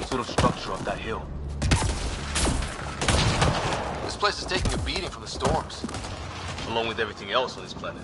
sort of structure up that hill. This place is taking a beating from the storms. Along with everything else on this planet.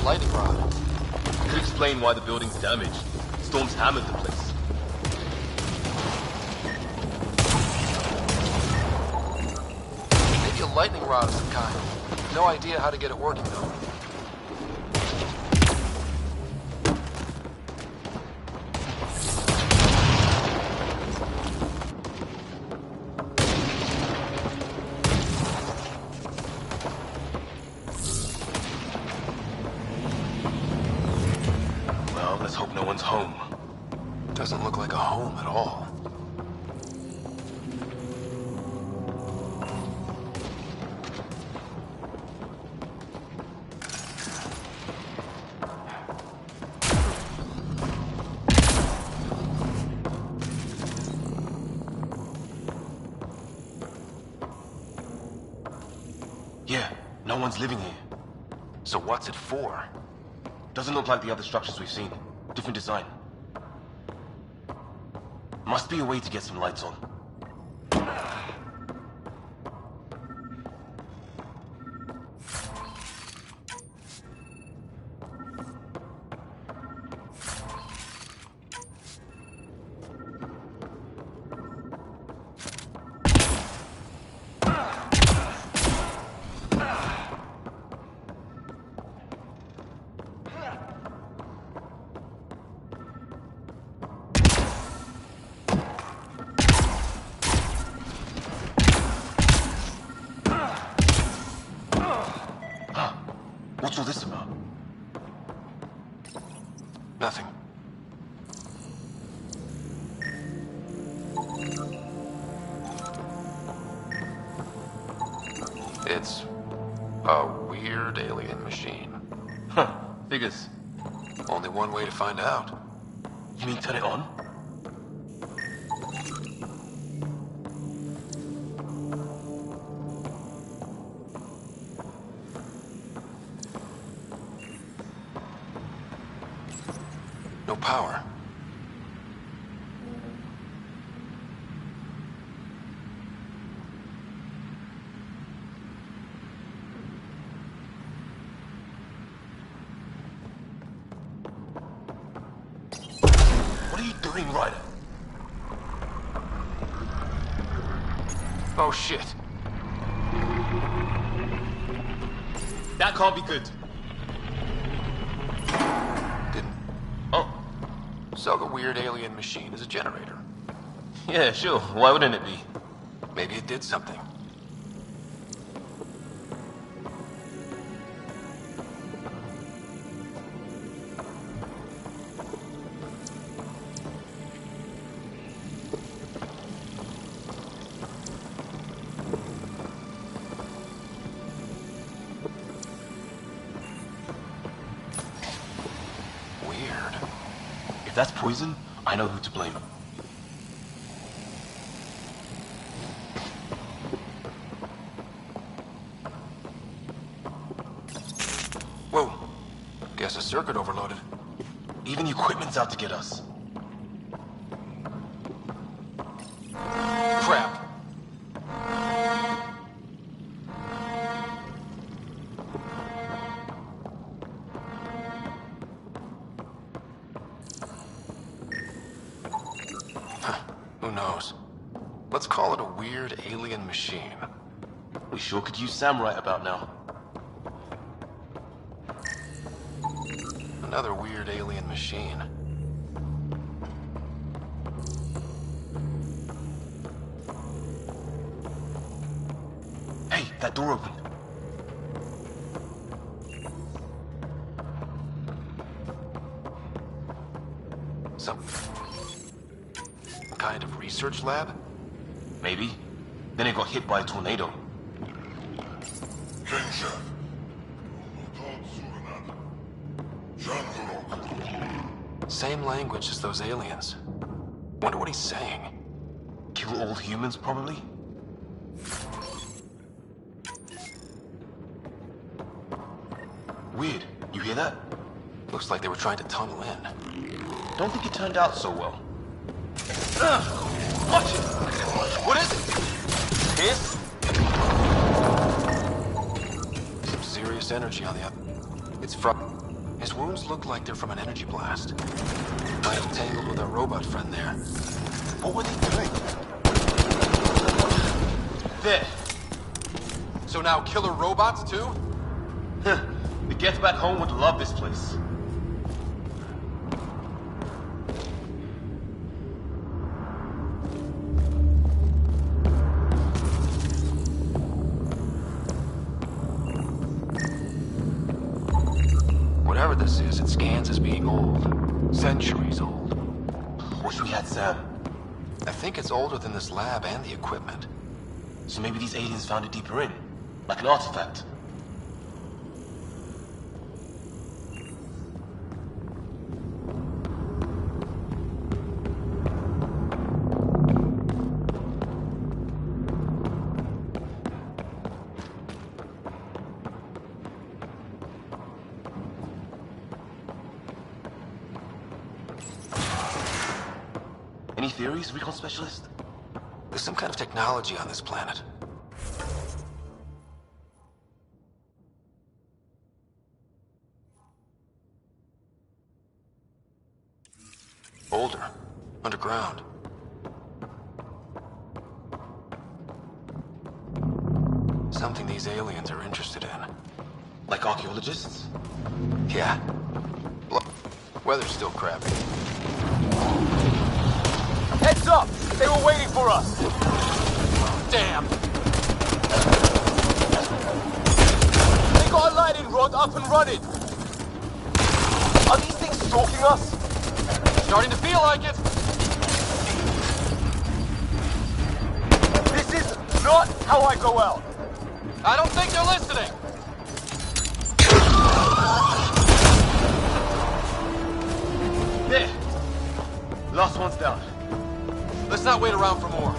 Lightning rod. Could explain why the building's damaged. Storms hammered the place. Maybe a lightning rod of some kind. No idea how to get it working though. Home. Doesn't look like a home at all. Yeah, no one's living here. So what's it for? Doesn't look like the other structures we've seen. Different design. Must be a way to get some lights on. What's all this about? Nothing. It's a weird alien machine. Huh, figures. Only one way to find out. You mean turn it on? No power. What are you doing, Ryder? Oh shit. That can't be good. Oh. So the weird alien machine is a generator. Yeah, sure. Why wouldn't it be? Maybe it did something. If that's poison, I know who to blame. Whoa. Guess a circuit overloaded. Even the equipment's out to get us. Crap. Who knows? Let's call it a weird alien machine. We sure could use Sam right about now. Another weird alien machine. that door open. Some kind of research lab? Maybe. Then it got hit by a tornado. Same language as those aliens. Wonder what he's saying. Kill all humans, probably? Weird. You hear that? Looks like they were trying to tunnel in. Don't think it turned out so well. Watch it! What is it? Pierce? Some serious energy on the other. It's from... His wounds look like they're from an energy blast. Might have tangled with our robot friend there. What were they doing? There. So now killer robots too? Huh. The Geth back home would love this place. Whatever this is, it scans as being old. Centuries old. Wish we had Sam. I think it's older than this lab and the equipment. So maybe these aliens found it deeper in. Like an artifact. Any theories, recon specialist? There's some kind of technology on this planet. Older. Underground. Something these aliens are interested in. Like archaeologists? Yeah. Weather's still crappy. Heads up! They were waiting for us! Damn! They got a lightning rod up and running! Are these things stalking us? Starting to feel like it! This is not how I go out! I don't think they're listening! There! Last one's down. Let's not wait around for more.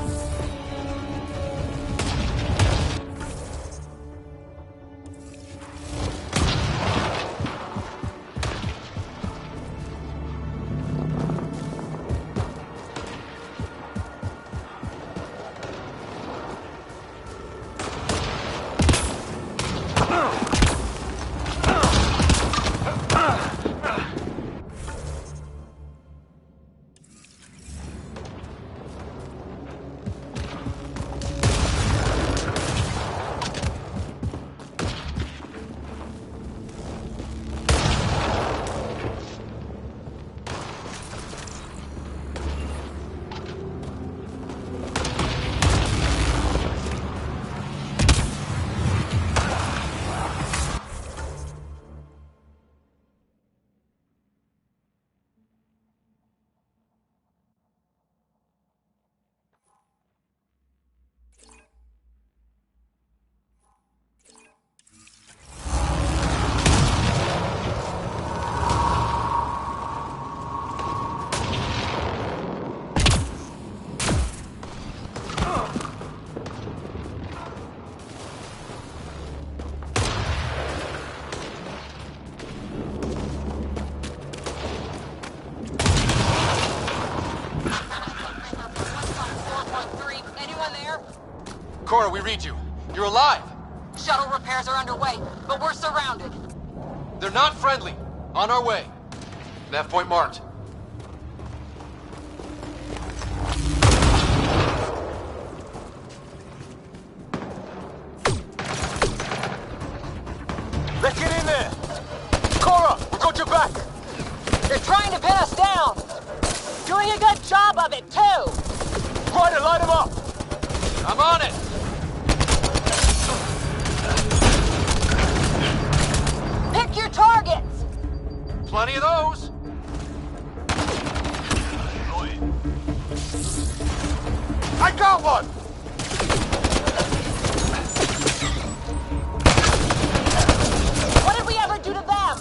Cora, we read you. You're alive. Shuttle repairs are underway, but we're surrounded. They're not friendly. On our way. Nav point marked. Let's get in there! Cora, we got your back! They're trying to pin us down! Doing a good job of it, too! Ryder, light him up! I'm on it! your targets! Plenty of those. I got one! What did we ever do to them?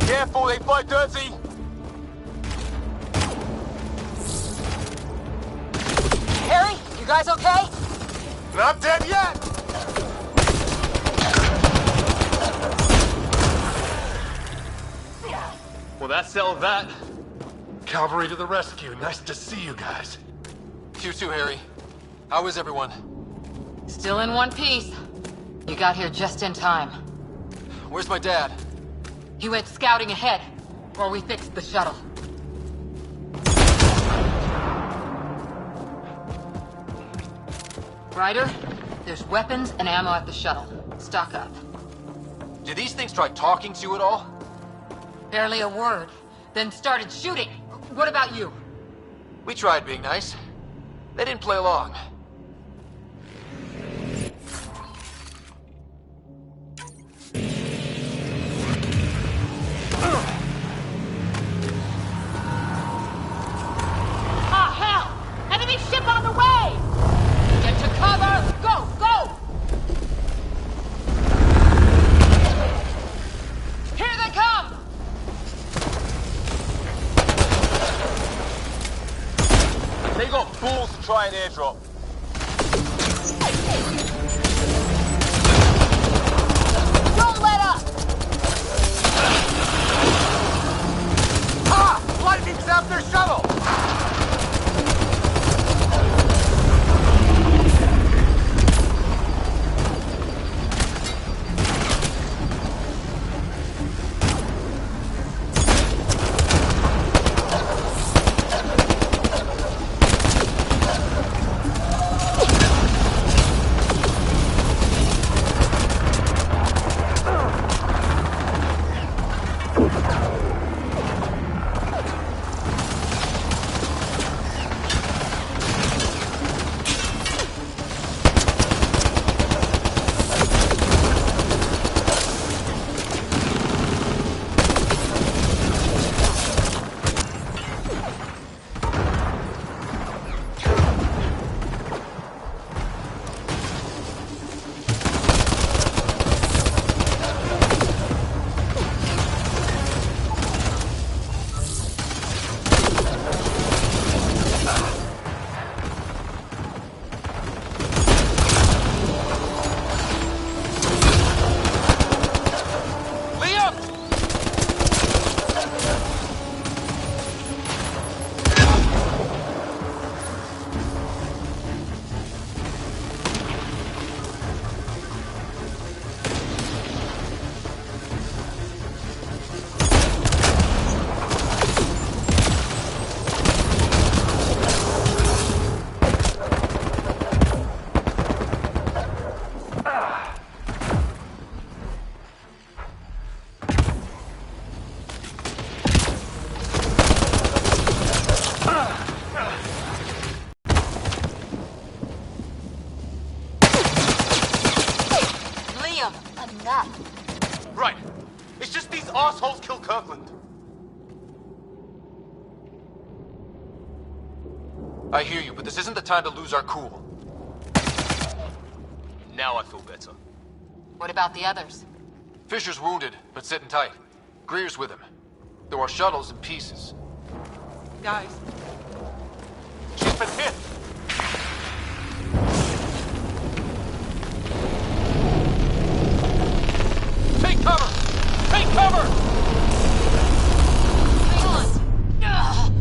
Careful, they fight dirty! Harry, you guys okay? Not dead yet! Well, that settled that. Cavalry to the rescue. Nice to see you guys. You too, Harry. How is everyone? Still in one piece. You got here just in time. Where's my dad? He went scouting ahead while we fixed the shuttle. Ryder, there's weapons and ammo at the shuttle. Stock up. Did these things try talking to you at all? Barely a word. Then started shooting. What about you? We tried being nice. They didn't play along. Ah, hell! Enemy ship on the way! Get to cover! Go! Go! Here they come! They got balls to try an airdrop. Don't let up! Ah! Lightning zapped their shuttle! Enough. Right. It's just these assholes killed Kirkland. I hear you, but this isn't the time to lose our cool. Now I feel better. What about the others? Fisher's wounded, but sitting tight. Greer's with him. Though our shuttle's in pieces. Guys. She's been hit! Take cover! Take cover! Hang on! Ugh.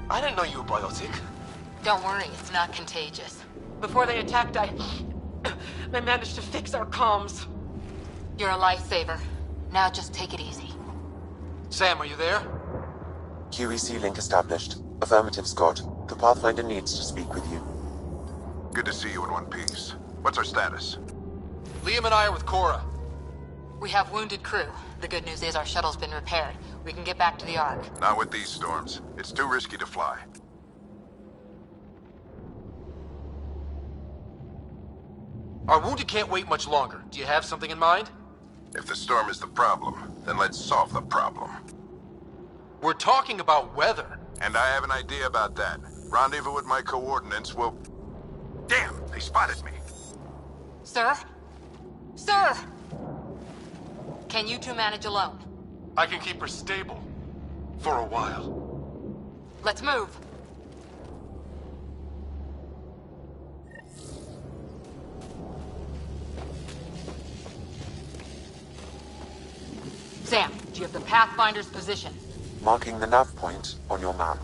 I didn't know you were biotic. Don't worry, it's not contagious. Before they attacked, I managed to fix our comms. You're a lifesaver. Now just take it easy. Sam, are you there? QEC link established. Affirmative, Scott. The Pathfinder needs to speak with you. Good to see you in one piece. What's our status? Liam and I are with Cora. We have wounded crew. The good news is our shuttle's been repaired. We can get back to the Ark. Not with these storms. It's too risky to fly. Our wounded can't wait much longer. Do you have something in mind? If the storm is the problem, then let's solve the problem. We're talking about weather. And I have an idea about that. Rendezvous with my coordinates will... Damn, they spotted me. Sir? Sir! Can you two manage alone? I can keep her stable. For a while. Let's move. Sam, do you have the Pathfinder's position? Marking the nav point on your map.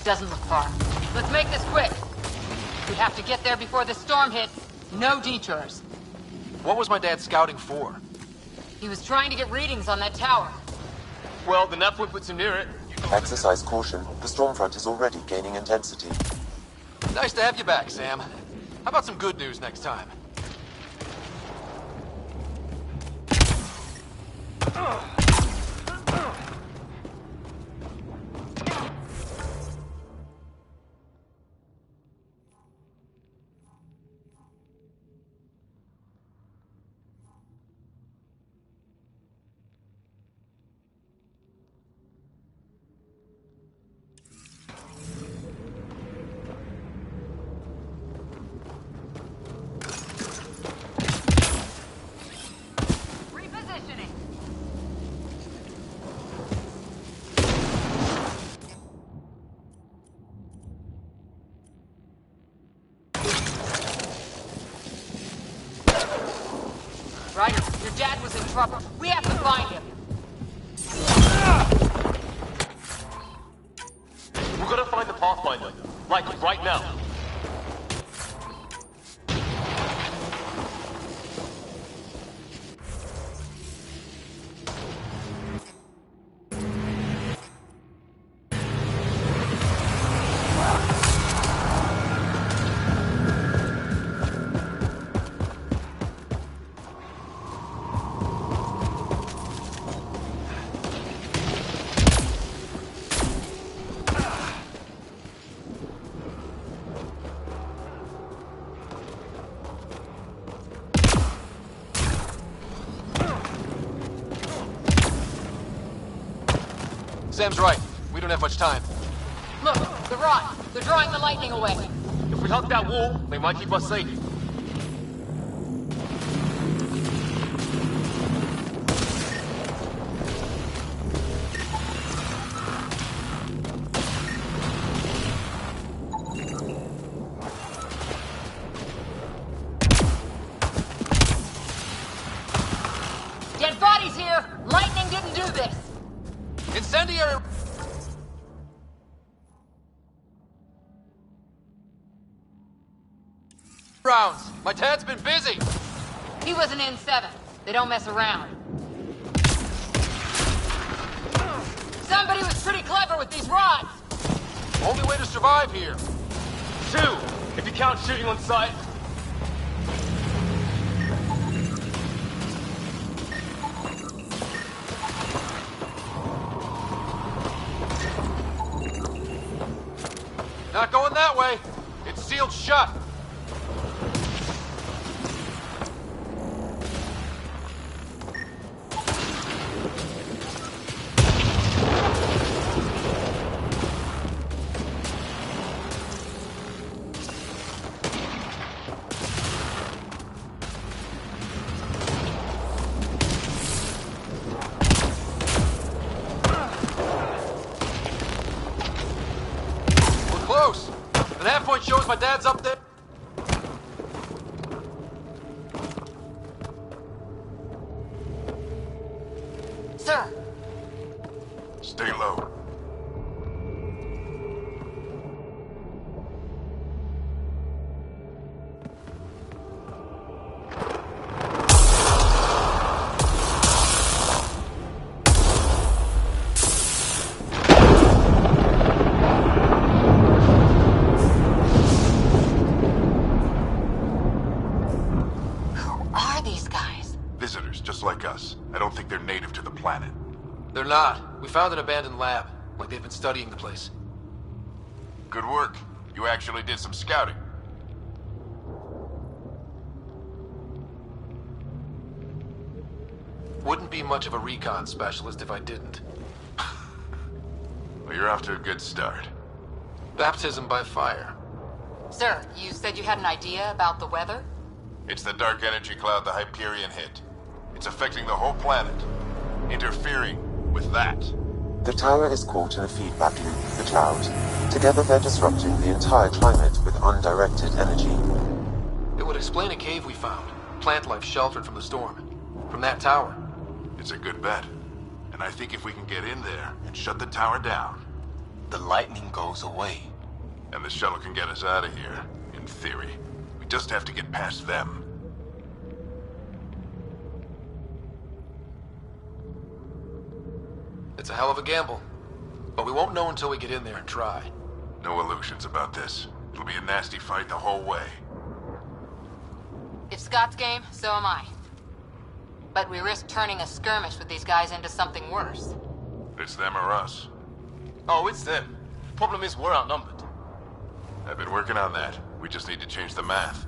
Doesn't look far. Let's make this quick. We have to get there before the storm hits. No detours. What was my dad scouting for? He was trying to get readings on that tower. Well, the nav point puts him near it. Exercise caution. The storm front is already gaining intensity. Nice to have you back, Sam. How about some good news next time? Repositioning. Ryder, your dad was in trouble. We have to find him. We're gonna find the Pathfinder. Like, right now. Sam's right. We don't have much time. Look, the rod. They're drawing the lightning away. If we hug that wall, they might keep us safe. Dead bodies here! Lightning didn't do this! Incendiary! Rounds. My dad's been busy. He was an N7. They don't mess around. Somebody was pretty clever with these rods! Only way to survive here. 2, if you count shooting on sight. Not going that way. It's sealed shut. Close. The nav point shows my dad's up there. Sir, Stay low. who are these guys? Visitors, just just like us. I don't think they're native to the planet. They're not. We found an abandoned lab, like they've been studying the place. Good work. You actually did some scouting. Wouldn't be much of a recon specialist if I didn't. Well, you're off to a good start. Baptism by fire. Sir, you said you had an idea about the weather? It's the dark energy cloud the Hyperion hit. It's affecting the whole planet. Interfering with that. The tower is caught in a feedback loop with the cloud. Together they're disrupting the entire climate with undirected energy. It would explain a cave we found. Plant life sheltered from the storm. From that tower. It's a good bet. And I think if we can get in there and shut the tower down, The lightning goes away. and the shuttle can get us out of here, in theory. We just have to get past them. It's a hell of a gamble. But we won't know until we get in there and try. No illusions about this. It'll be a nasty fight the whole way. If Scott's game, so am I. But we risk turning a skirmish with these guys into something worse. It's them or us. Oh, it's them. Problem is, we're outnumbered. I've been working on that. We just need to change the math.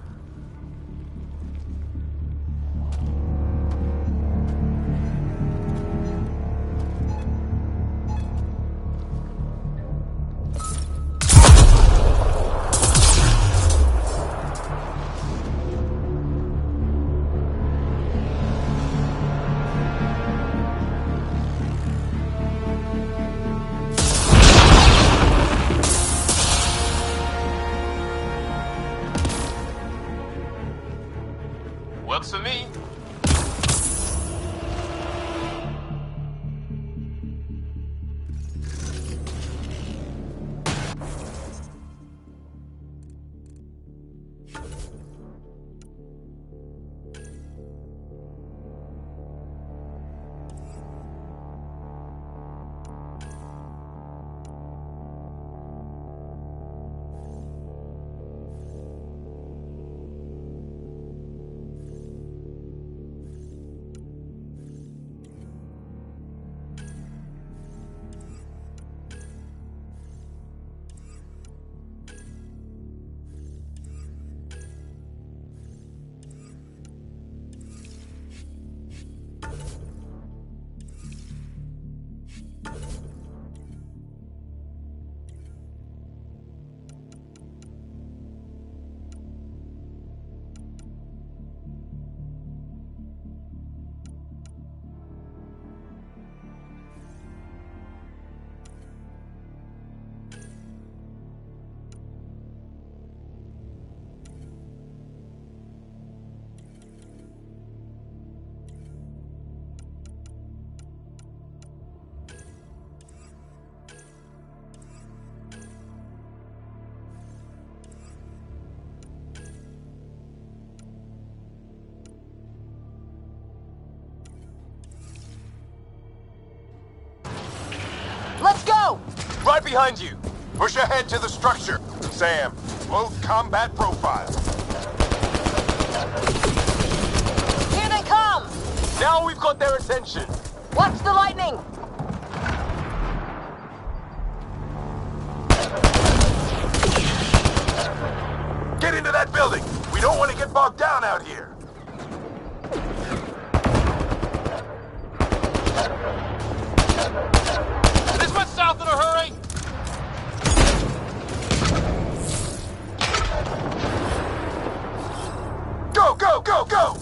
Works for me. Let's go! Right behind you. Push ahead to the structure. Sam, both combat profile. Here they come! Now we've got their attention. Watch the lightning! Get into that building. We don't want to get bogged down out here. This one's south in a hurry. Go, go, go, go!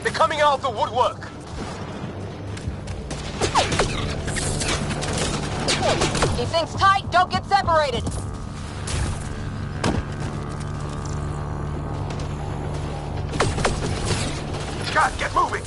They're coming out of the woodwork. Keep things tight, don't get separated! Scott, get moving!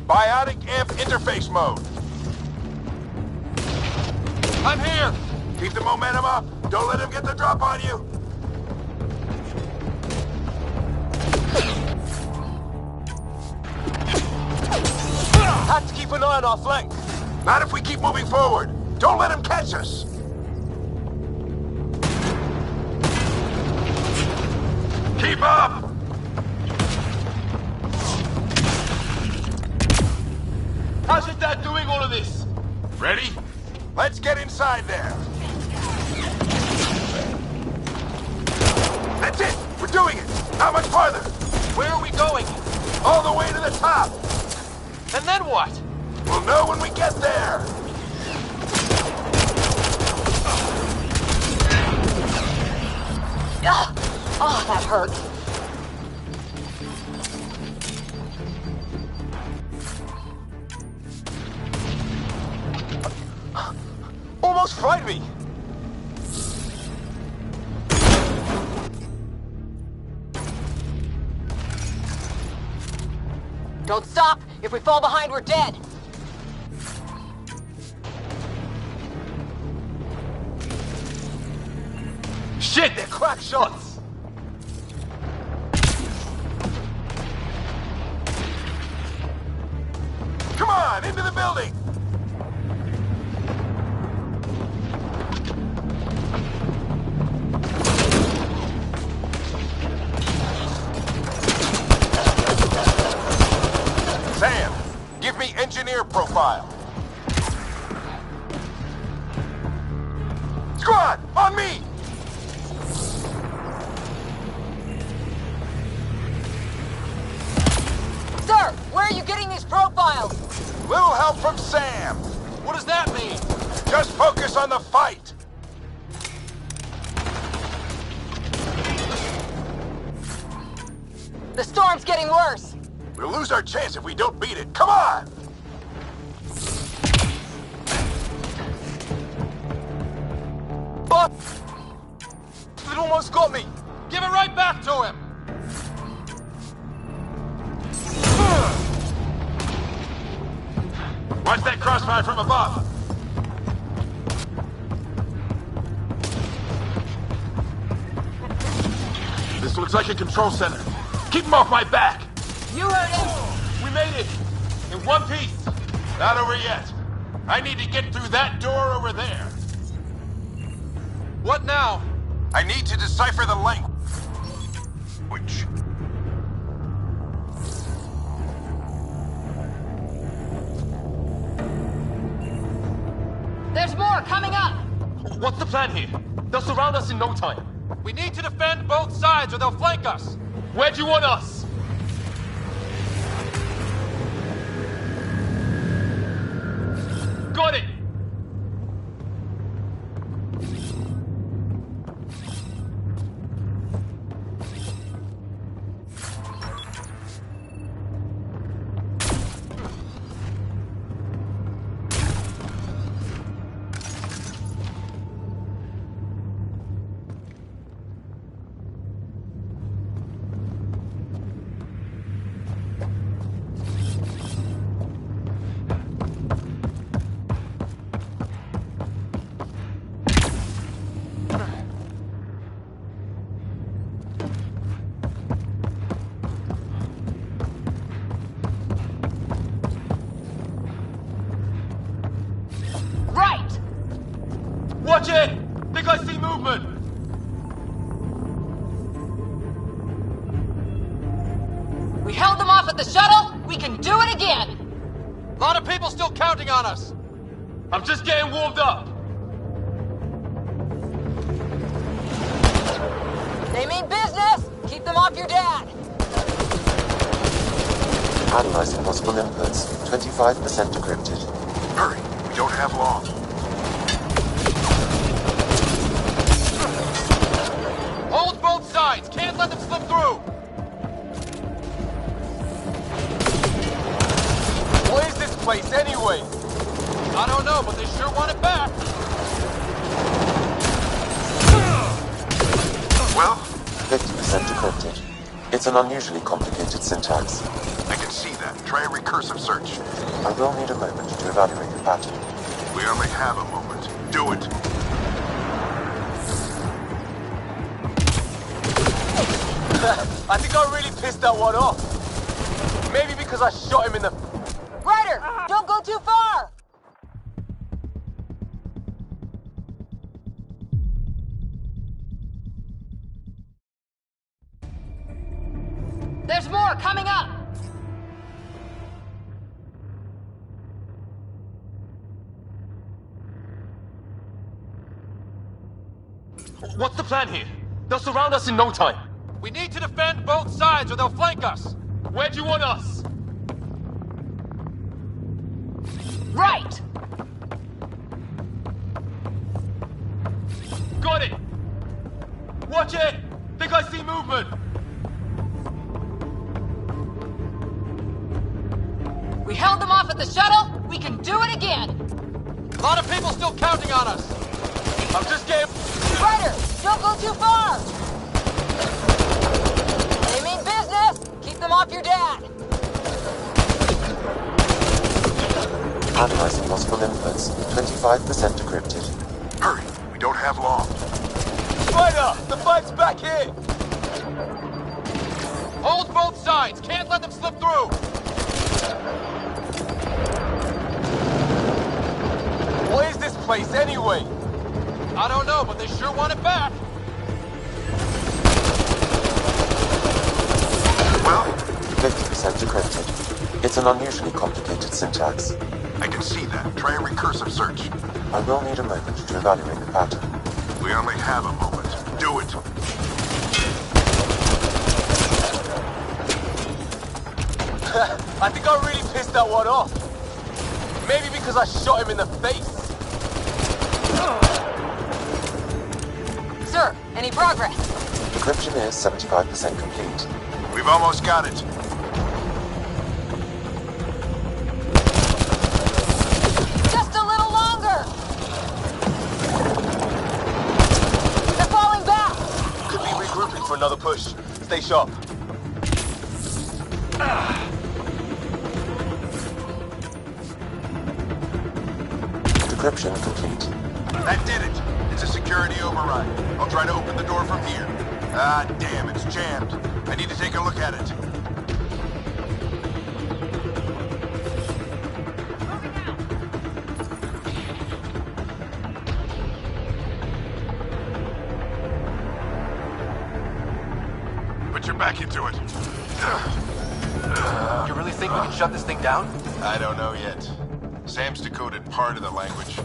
Biotic amp interface mode. I'm here! Keep the momentum up. Don't let him get the drop on you. Have to keep an eye on our flank. Not if we keep moving forward. Don't let him catch us. Keep up! How's your dad doing all of this? Ready? Let's get inside there. That's it! We're doing it! Not much farther! Where are we going? All the way to the top! And then what? We'll know when we get there! Ah! Oh, that hurt. Almost fried me. Don't stop. If we fall behind, we're dead. Shit, they're crack shots. Come on, into the building! Sam, give me engineer profile. Squad, on me! Sir, where are you getting these profiles? Little help from Sam. What does that mean? Just focus on the fight. The storm's getting worse. We'll lose our chance if we don't beat it. Come on! But it almost got me. Give it right back to him! Watch that crossfire from above. This looks like a control center. Keep him off my back. You heard him. We made it. In one piece. Not over yet. I need to get through that door over there. What now? I need to decipher the language. There's more coming up! What's the plan here? They'll surround us in no time. We need to defend both sides or they'll flank us! Where do you want us? Got it! Right! Watch it! Think I see movement! We held them off at the shuttle. We can do it again. A lot of people still counting on us. I'm just getting warmed up. They mean business. Keep them off your dad. Analyzing possible inputs. 25% decrypted. Hurry, we don't have long. Hold both sides. Can't let them slip through. What is this place anyway? I don't know, but they sure want it back. Well, 50% decrypted. It's an unusually complicated syntax. I can see that. Try a recursive search. I will need a moment to evaluate the pattern. We only have a moment. Do it. I think I really pissed that one off. Maybe because I shot him in the... Ryder, don't go too far! There's more coming up! What's the plan here? They'll surround us in no time. We need to defend both sides or they'll flank us. Where do you want us? Right! Got it! Watch it! Think I see movement! We held them off at the shuttle. We can do it again. A lot of people still counting on us. I'm just getting... Ryder, don't go too far! They mean business! Keep them off your dad! Analyzing possible inputs. 25% decrypted. Hurry. We don't have long. Spider! The fight's back here! Hold both sides! Can't let them slip through! What is this place anyway? I don't know, but they sure want it back! Well, 50% decrypted. It's an unusually complicated syntax. I can see that. Try a recursive search. I will need a moment to evaluate the pattern. We only have a moment. Do it. I think I really pissed that one off. Maybe because I shot him in the face. Sir, any progress? Decryption is 75% complete. We've almost got it. Just a little longer! They're falling back! Could be regrouping for another push. Stay sharp. Decryption complete. That did it. It's a security override. I'll try to open the door from here. Ah, damn, it's jammed. I need to take a look at it. Put your back into it. You really think we can shut this thing down? I don't know yet. Sam's decoded part of the language.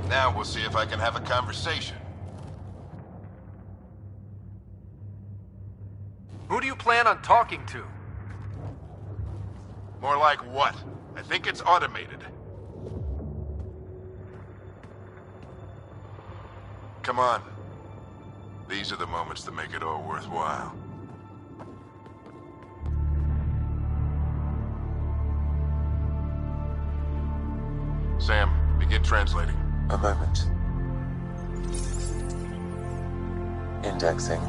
Now we'll see if I can have a conversation. Who do you plan on talking to? More like what? I think it's automated. Come on. These are the moments that make it all worthwhile. Sam, begin translating. A moment. Indexing.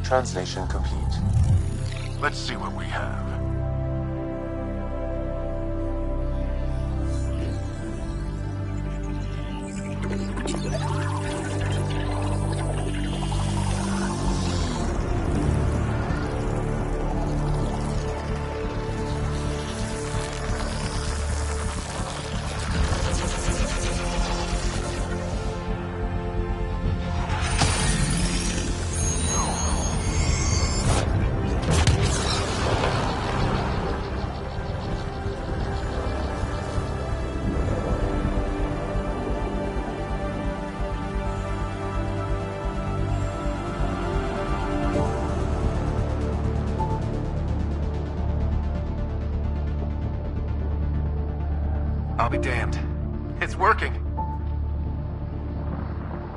Translation complete. Let's see what we have. I'll be damned. It's working.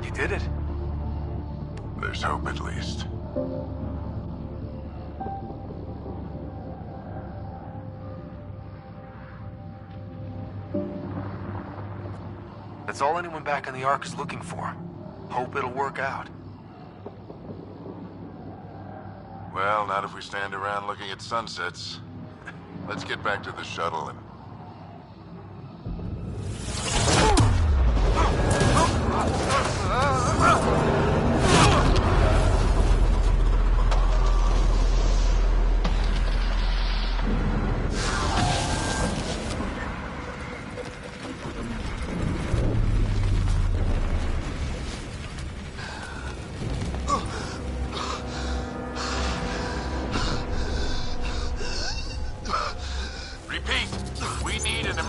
You did it. There's hope at least. That's all anyone back on the Ark is looking for. Hope it'll work out. Well, not if we stand around looking at sunsets. Let's get back to the shuttle and...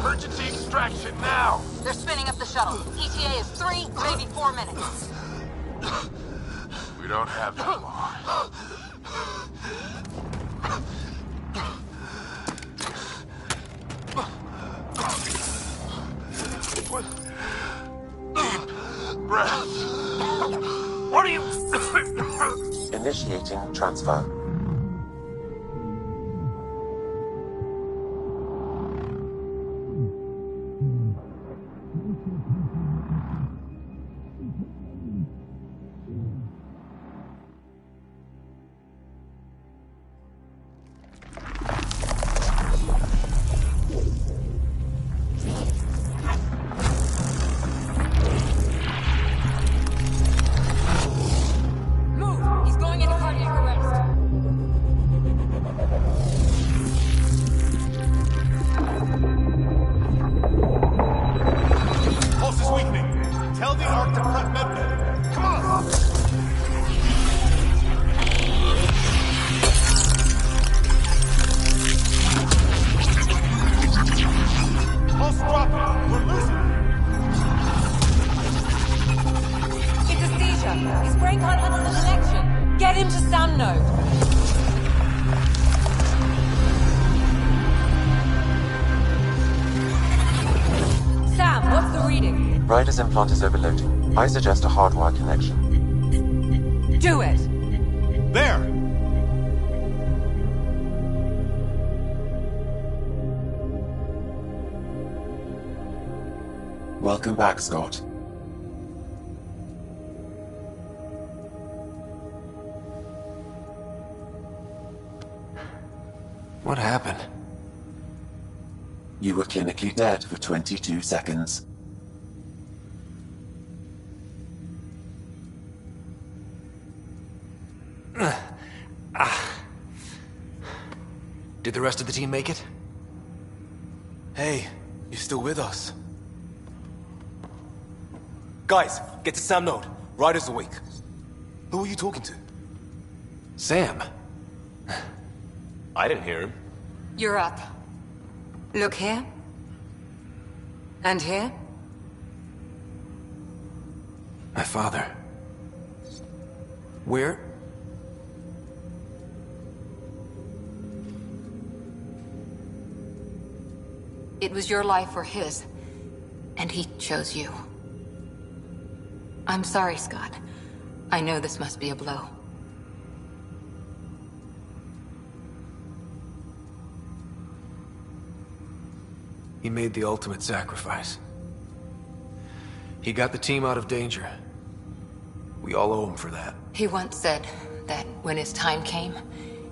Emergency extraction now! They're spinning up the shuttle. ETA is 3, maybe 4 minutes. We don't have that long. Deep breath. What are you... Initiating transfer. Rider's implant is overloading. I suggest a hardwire connection. Do it! There! Welcome back, Scott. What happened? You were clinically dead for 22 seconds. Did the rest of the team make it? Hey, you're still with us. Guys, get to Sam Node. Ryder's awake. Who are you talking to? Sam. I didn't hear him. You're up. Look here. And here. My father. Where? It was your life or his, and he chose you. I'm sorry, Scott. I know this must be a blow. He made the ultimate sacrifice. He got the team out of danger. We all owe him for that. He once said that when his time came,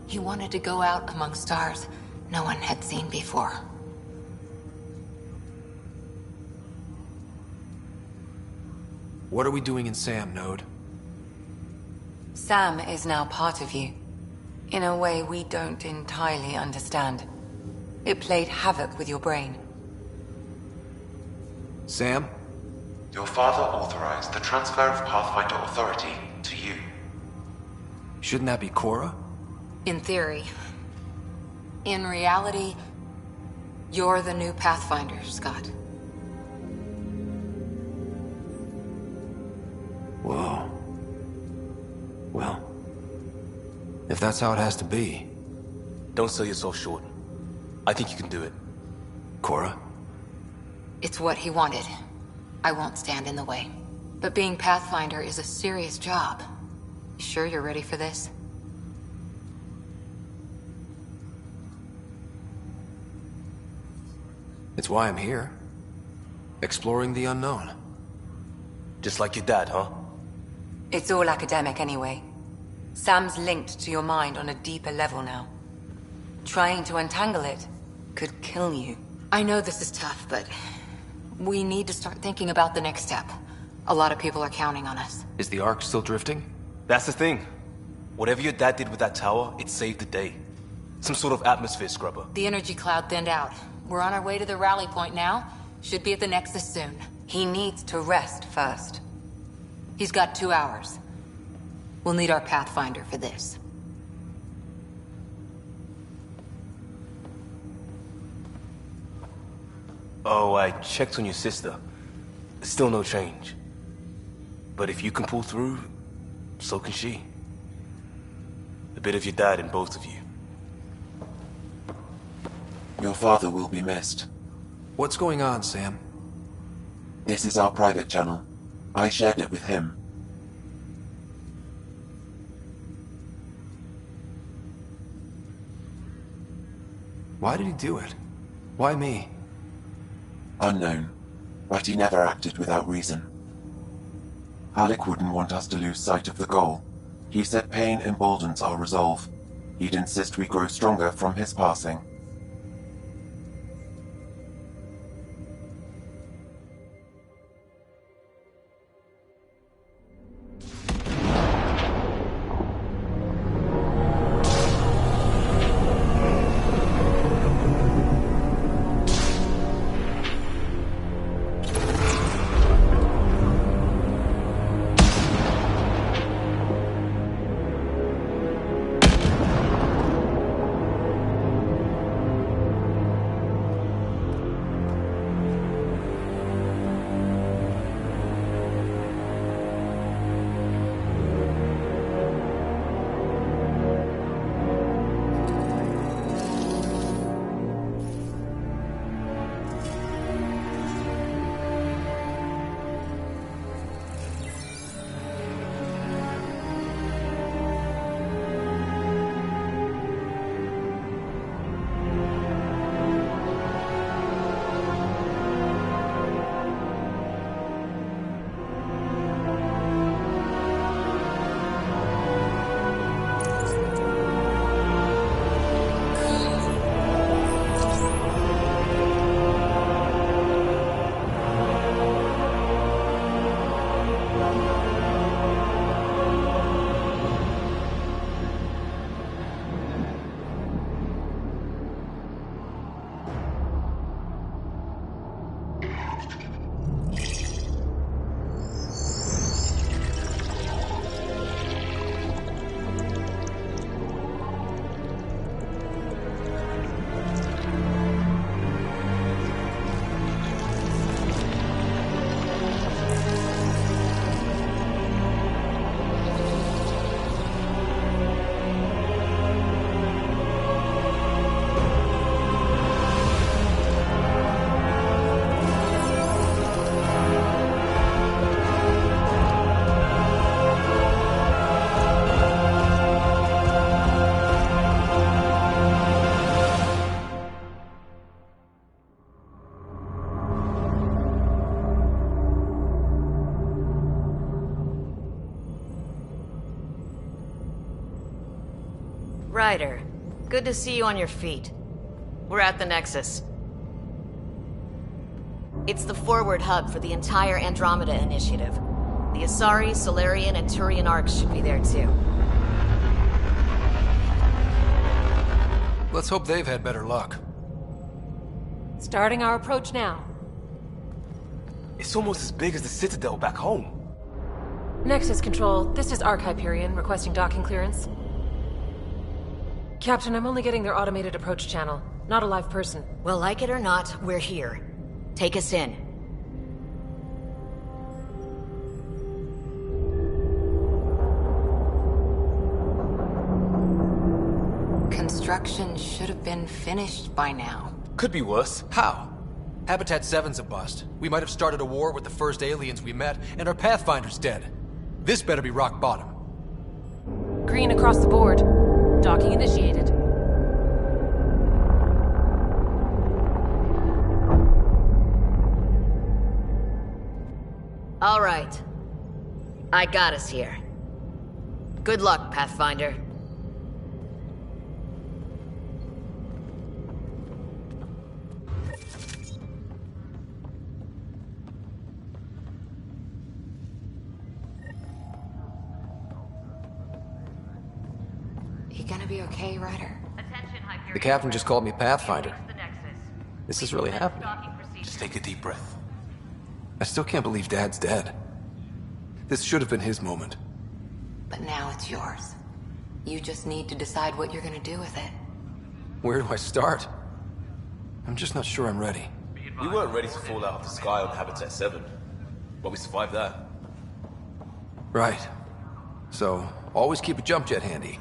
he wanted to go out among stars no one had seen before. What are we doing in Sam, Node? Sam is now part of you. In a way we don't entirely understand. It played havoc with your brain. Sam? Your father authorized the transfer of Pathfinder authority to you. Shouldn't that be Cora? In theory. In reality, you're the new Pathfinder, Scott. Whoa. Well, if that's how it has to be. Don't sell yourself short. I think you can do it. Cora? It's what he wanted. I won't stand in the way. But being Pathfinder is a serious job. You sure you're ready for this? It's why I'm here. Exploring the unknown. Just like your dad, huh? It's all academic anyway. Sam's linked to your mind on a deeper level now. Trying to untangle it could kill you. I know this is tough, but we need to start thinking about the next step. A lot of people are counting on us. Is the Ark still drifting? That's the thing. Whatever your dad did with that tower, it saved the day. Some sort of atmosphere scrubber. The energy cloud thinned out. We're on our way to the rally point now. Should be at the Nexus soon. He needs to rest first. He's got 2 hours. We'll need our Pathfinder for this. Oh, I checked on your sister. Still no change. But if you can pull through, so can she. A bit of your dad in both of you. Your father will be missed. What's going on, Sam? This is our private channel. I shared it with him. Why did he do it? Why me? Unknown, but he never acted without reason. Alec wouldn't want us to lose sight of the goal. He said pain emboldens our resolve. He'd insist we grow stronger from his passing. Ryder, good to see you on your feet. We're at the Nexus. It's the forward hub for the entire Andromeda initiative. The Asari, Solarian, and Turian arcs should be there too. Let's hope they've had better luck. Starting our approach now. It's almost as big as the Citadel back home. Nexus Control, this is Arc Hyperion requesting docking clearance. Captain, I'm only getting their automated approach channel, not a live person. Well, like it or not, we're here. Take us in. Construction should have been finished by now. Could be worse. How? Habitat 7's a bust. We might have started a war with the first aliens we met, and our Pathfinder's dead. This better be rock bottom. Green across the board. Docking initiated. All right. I got us here. Good luck, Pathfinder. You gonna be okay, Ryder? The captain just called me Pathfinder. This is really happening. Just take a deep breath. I still can't believe Dad's dead. This should have been his moment. But now it's yours. You just need to decide what you're gonna do with it. Where do I start? I'm just not sure I'm ready. We weren't ready to fall out of the sky on Habitat 7, but we survived that. Right. So, always keep a jump jet handy.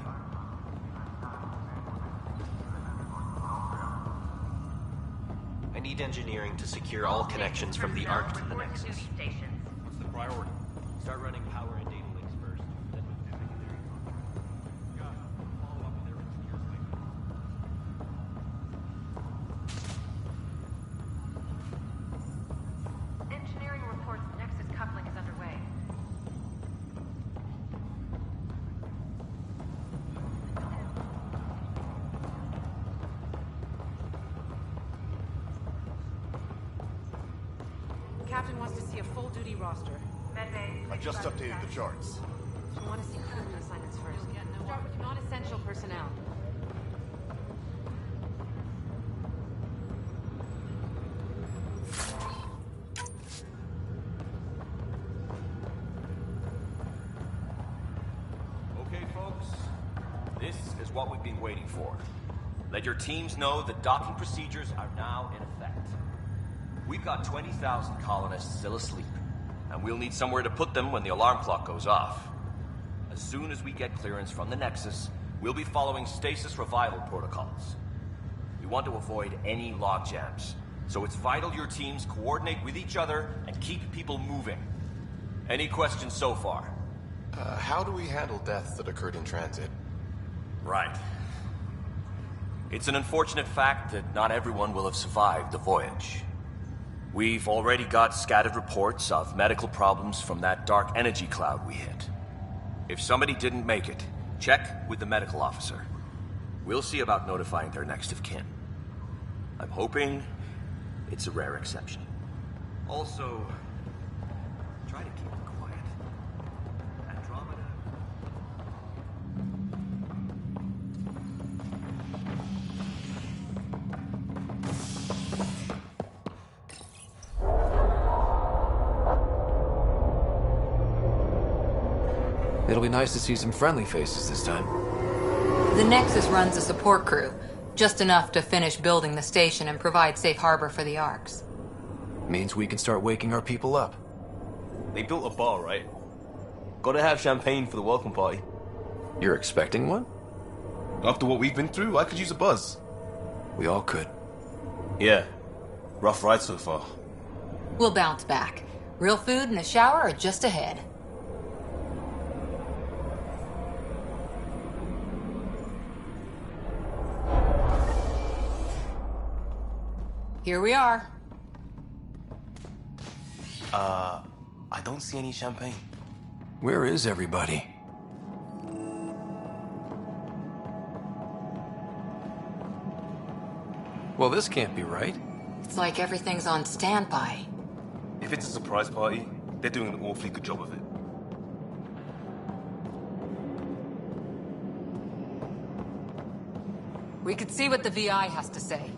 I need engineering to secure all connections from the Ark to the Nexus. What's the priority? Start running power and data links first, then move to secondary. Follow up with their Engineering reports Nexus coupling is underway. Captain wants to see a full-duty roster. Medbay. I just updated the charts. We want to see crewman assignments first. Start with non-essential personnel. Okay, folks. This is what we've been waiting for. Let your teams know that docking procedures are now in effect. We've got 20,000 colonists still asleep, and we'll need somewhere to put them when the alarm clock goes off. As soon as we get clearance from the Nexus, we'll be following stasis revival protocols. We want to avoid any logjams, so it's vital your teams coordinate with each other and keep people moving. Any questions so far? How do we handle deaths that occurred in transit? Right. It's an unfortunate fact that not everyone will have survived the voyage. We've already got scattered reports of medical problems from that dark energy cloud we hit. If somebody didn't make it, check with the medical officer. We'll see about notifying their next of kin. I'm hoping it's a rare exception. Also, try to keep it quiet. Andromeda... It'll be nice to see some friendly faces this time. The Nexus runs a support crew, just enough to finish building the station and provide safe harbor for the Arks. Means we can start waking our people up. They built a bar, right? Gotta have champagne for the welcome party. You're expecting one? After what we've been through, I could use a buzz. We all could. Yeah. Rough ride so far. We'll bounce back. Real food and a shower are just ahead. Here we are. I don't see any champagne. Where is everybody? Well, this can't be right. It's like everything's on standby. If it's a surprise party, they're doing an awfully good job of it. We could see what the VI has to say.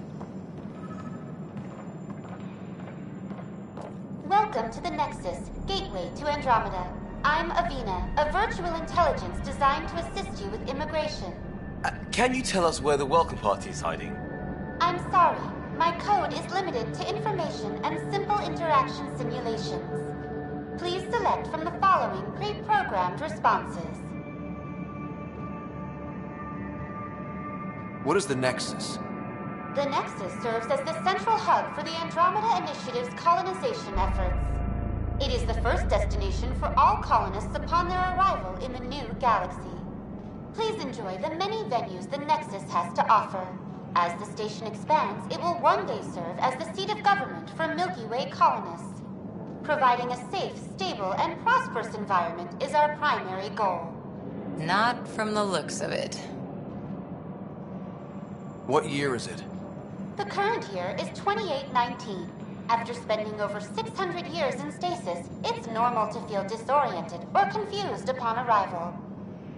Welcome to the Nexus, gateway to Andromeda. I'm Avina, a virtual intelligence designed to assist you with immigration. Can you tell us where the welcome party is hiding? I'm sorry, my code is limited to information and simple interaction simulations. Please select from the following pre-programmed responses. What is the Nexus? The Nexus serves as the central hub for the Andromeda Initiative's colonization efforts. It is the first destination for all colonists upon their arrival in the new galaxy. Please enjoy the many venues the Nexus has to offer. As the station expands, it will one day serve as the seat of government for Milky Way colonists. Providing a safe, stable, and prosperous environment is our primary goal. Not from the looks of it. What year is it? The current year is 2819. After spending over 600 years in stasis, it's normal to feel disoriented or confused upon arrival.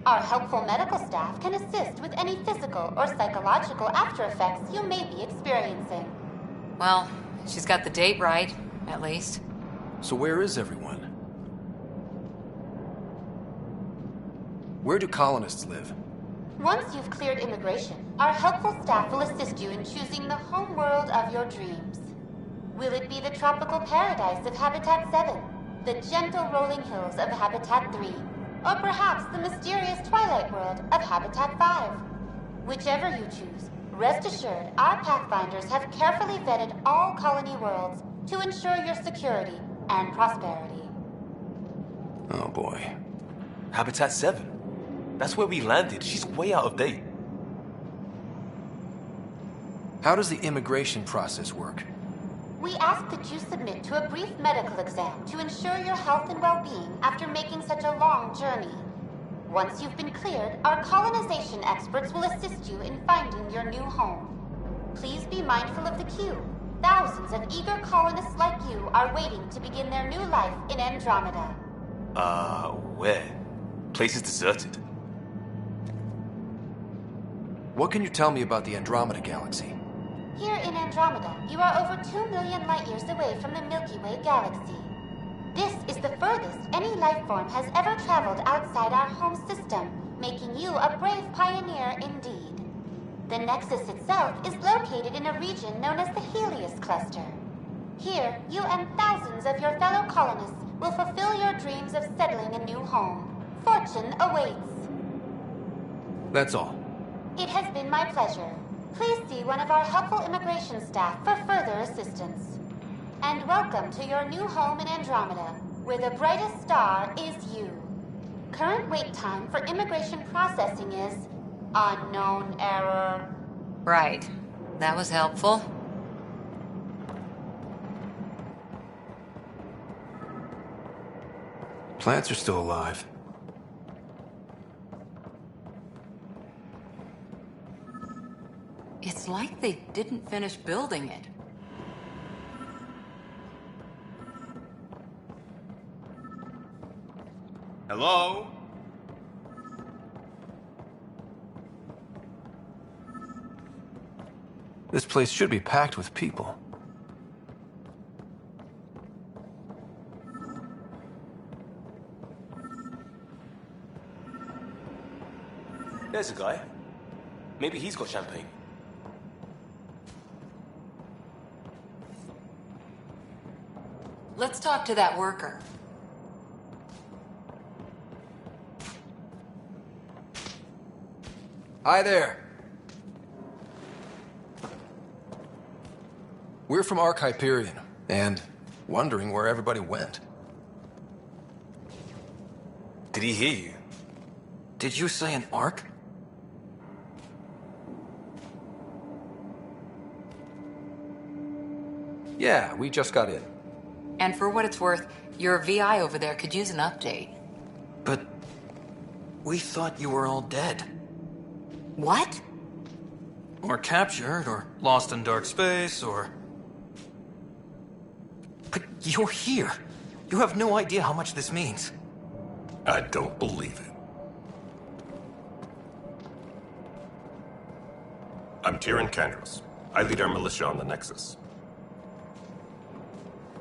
Our helpful medical staff can assist with any physical or psychological after effects you may be experiencing. Well, she's got the date right, at least. So where is everyone? Where do colonists live? Once you've cleared immigration, our helpful staff will assist you in choosing the home world of your dreams. Will it be the tropical paradise of Habitat 7, the gentle rolling hills of Habitat 3, or perhaps the mysterious twilight world of Habitat 5? Whichever you choose, rest assured our Pathfinders have carefully vetted all colony worlds to ensure your security and prosperity. Oh boy. Habitat 7? That's where we landed. She's way out of date. How does the immigration process work? We ask that you submit to a brief medical exam to ensure your health and well-being after making such a long journey. Once you've been cleared, our colonization experts will assist you in finding your new home. Please be mindful of the queue. Thousands of eager colonists like you are waiting to begin their new life in Andromeda. Where? Place is deserted. What can you tell me about the Andromeda galaxy? Here in Andromeda, you are over 2 million light-years away from the Milky Way galaxy. This is the furthest any life form has ever traveled outside our home system, making you a brave pioneer indeed. The Nexus itself is located in a region known as the Helios Cluster. Here, you and thousands of your fellow colonists will fulfill your dreams of settling a new home. Fortune awaits. That's all. It has been my pleasure. Please see one of our helpful immigration staff for further assistance. And welcome to your new home in Andromeda, where the brightest star is you. Current wait time for immigration processing is unknown error. Right. That was helpful. Plants are still alive. It's like they didn't finish building it. Hello? This place should be packed with people. There's a guy. Maybe he's got champagne. Let's talk to that worker. Hi there. We're from Hyperion, and wondering where everybody went. Did he hear you? Did you say an Ark? Yeah, we just got in. And for what it's worth, your VI over there could use an update. But we thought you were all dead. What? Or captured, or lost in dark space, or... But you're here. You have no idea how much this means. I don't believe it. I'm Tyrion Kandros. I lead our militia on the Nexus.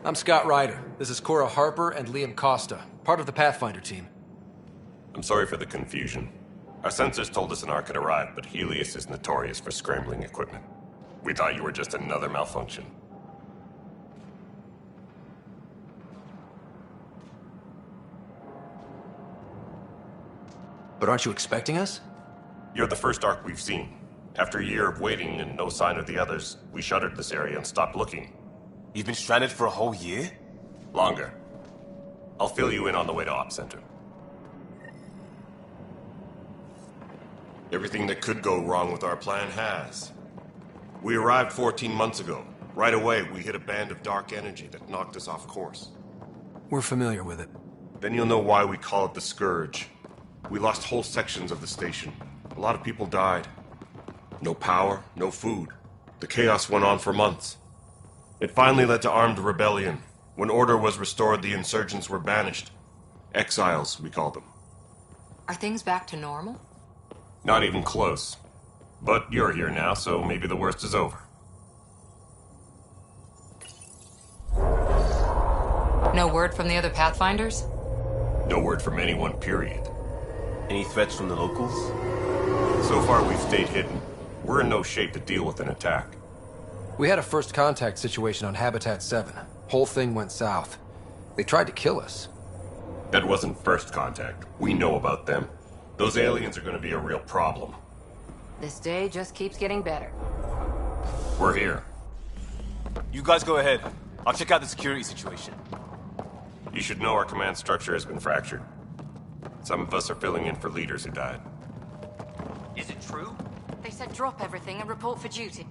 I'm Scott Ryder. This is Cora Harper and Liam Costa, part of the Pathfinder team. I'm sorry for the confusion. Our sensors told us an Ark had arrived, but Helios is notorious for scrambling equipment. We thought you were just another malfunction. But aren't you expecting us? You're the first Ark we've seen. After a year of waiting and no sign of the others, we shuttered this area and stopped looking. You've been stranded for a whole year? Longer. I'll fill you in on the way to Op Center. Everything that could go wrong with our plan has. We arrived 14 months ago. Right away, we hit a band of dark energy that knocked us off course. We're familiar with it. Then you'll know why we call it the Scourge. We lost whole sections of the station. A lot of people died. No power, no food. The chaos went on for months. It finally led to armed rebellion. When order was restored, the insurgents were banished. Exiles, we call them. Are things back to normal? Not even close. But you're here now, so maybe the worst is over. No word from the other Pathfinders? No word from anyone, period. Any threats from the locals? So far, we've stayed hidden. We're in no shape to deal with an attack. We had a first contact situation on Habitat 7. Whole thing went south. They tried to kill us. That wasn't first contact. We know about them. Those aliens are going to be a real problem. This day just keeps getting better. We're here. You guys go ahead. I'll check out the security situation. You should know our command structure has been fractured. Some of us are filling in for leaders who died. Is it true? They said drop everything and report for duty.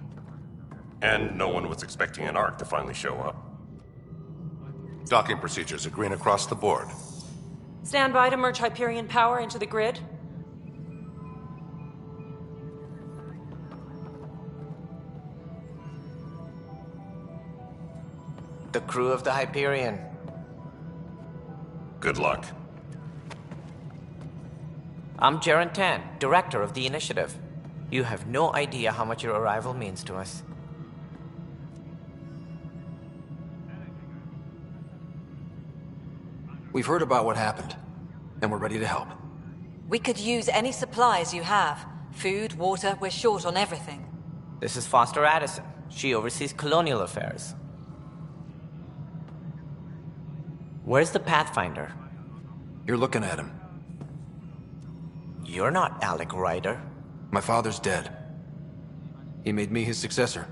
And no one was expecting an Ark to finally show up. Docking procedures are green across the board. Stand by to merge Hyperion power into the grid. The crew of the Hyperion. Good luck. I'm Jaren Tan, director of the initiative. You have no idea how much your arrival means to us. We've heard about what happened, and we're ready to help. We could use any supplies you have. Food, water, we're short on everything. This is Foster Addison. She oversees colonial affairs. Where's the Pathfinder? You're looking at him. You're not Alec Ryder. My father's dead. He made me his successor.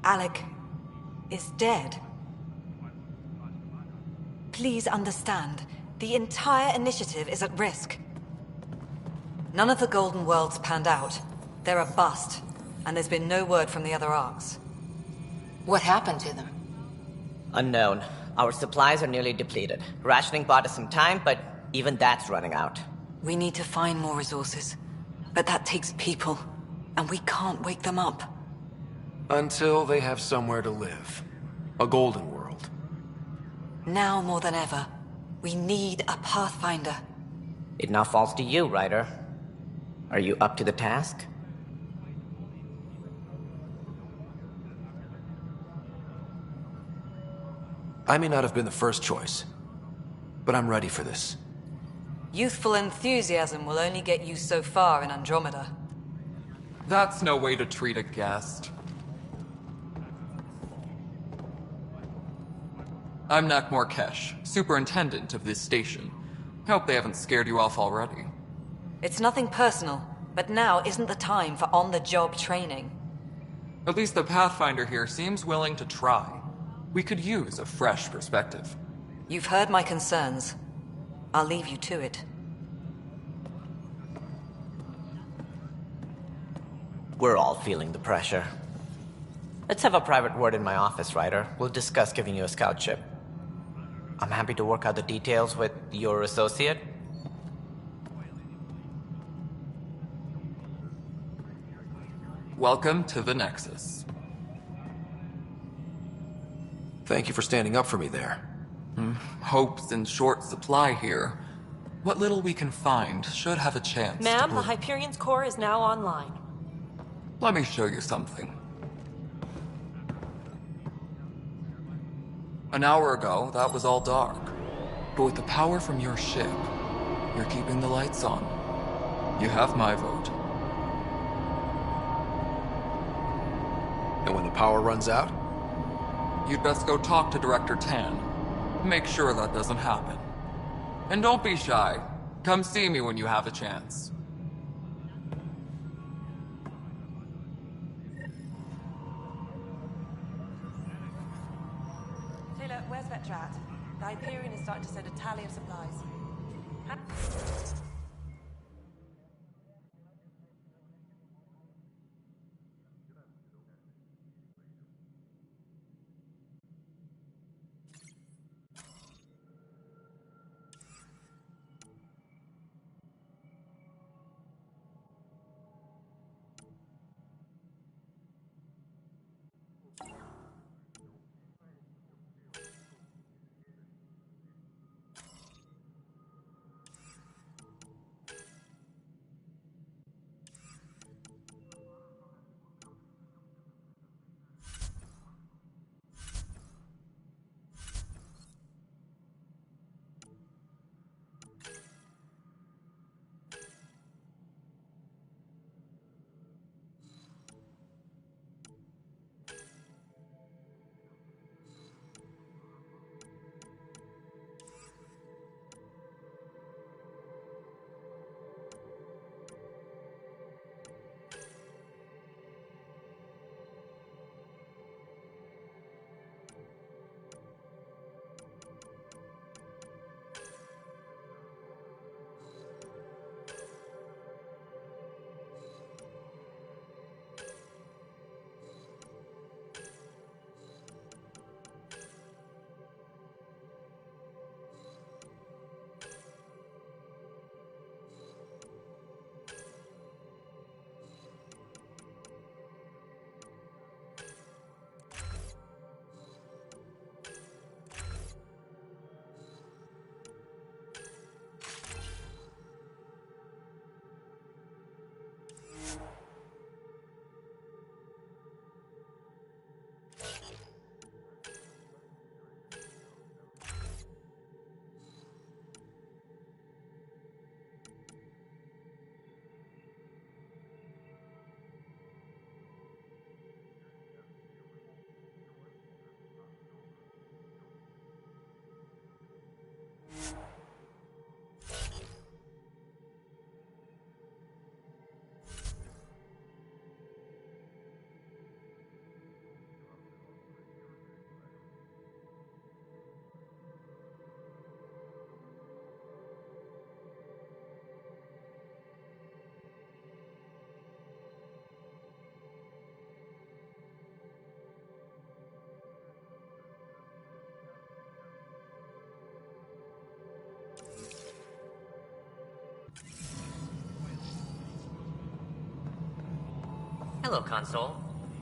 Alec is dead. Please understand, the entire initiative is at risk. None of the Golden Worlds panned out. They're a bust, and there's been no word from the other arcs. What happened to them? Unknown. Our supplies are nearly depleted. Rationing bought us some time, but even that's running out. We need to find more resources, but that takes people, and we can't wake them up. Until they have somewhere to live. A golden world. Now more than ever, we need a Pathfinder. It now falls to you, Ryder. Are you up to the task? I may not have been the first choice, but I'm ready for this. Youthful enthusiasm will only get you so far in Andromeda. That's no way to treat a guest. I'm Nak Morkesh, superintendent of this station. Hope they haven't scared you off already. It's nothing personal, but now isn't the time for on-the-job training. At least the Pathfinder here seems willing to try. We could use a fresh perspective. You've heard my concerns. I'll leave you to it. We're all feeling the pressure. Let's have a private word in my office, Ryder. We'll discuss giving you a scout ship. I'm happy to work out the details with your associate. Welcome to the Nexus. Thank you for standing up for me there. Hope's in short supply here. What little we can find should have a chance. Ma'am, the Hyperion's core is now online. Let me show you something. An hour ago, that was all dark. But with the power from your ship, you're keeping the lights on. You have my vote. And when the power runs out? You'd best go talk to Director Tan. Make sure that doesn't happen. And don't be shy. Come see me when you have a chance. Taylor, where's Vetra at? The Hyperion is starting to send a tally of supplies. Hello, Console.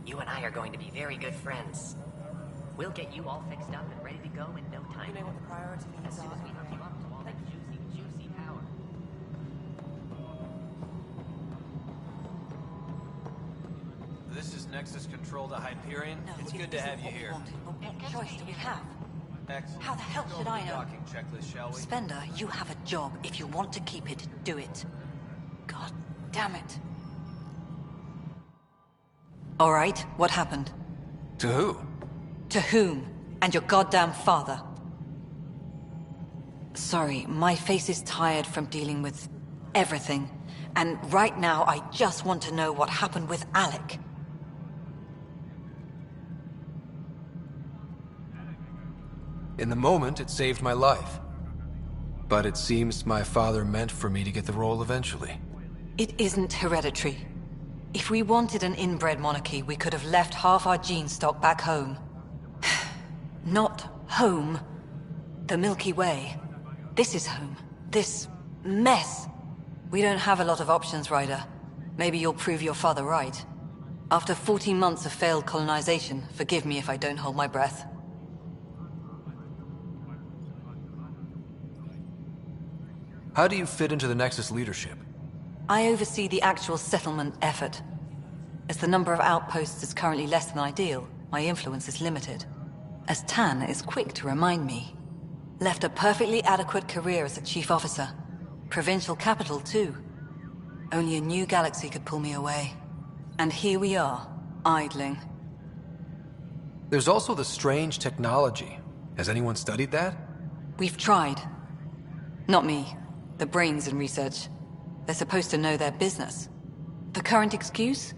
You and I are going to be very good friends. We'll get you all fixed up and ready to go in no time. You know what the priority As soon as we hook you up to all that juicy power. This is Nexus Control to Hyperion. It's good to have you here. What choice do we have? Excellent. How the hell should I know? Docking checklist, shall we? Spender, you have a job. If you want to keep it, do it. God damn it. All right, what happened? To who? To whom? And your goddamn father. Sorry, my face is tired from dealing with everything. And right now, I just want to know what happened with Alec. In the moment, it saved my life. But it seems my father meant for me to get the role eventually. It isn't hereditary. If we wanted an inbred monarchy, we could have left half our gene stock back home. Not home. The Milky Way. This is home. This mess. We don't have a lot of options, Ryder. Maybe you'll prove your father right. After 14 months of failed colonization, forgive me if I don't hold my breath. How do you fit into the Nexus leadership? I oversee the actual settlement effort. As the number of outposts is currently less than ideal, my influence is limited. As Tan is quick to remind me. Left a perfectly adequate career as a chief officer. Provincial capital, too. Only a new galaxy could pull me away. And here we are, idling. There's also the strange technology. Has anyone studied that? We've tried. Not me. The brains in research. They're supposed to know their business. The current excuse?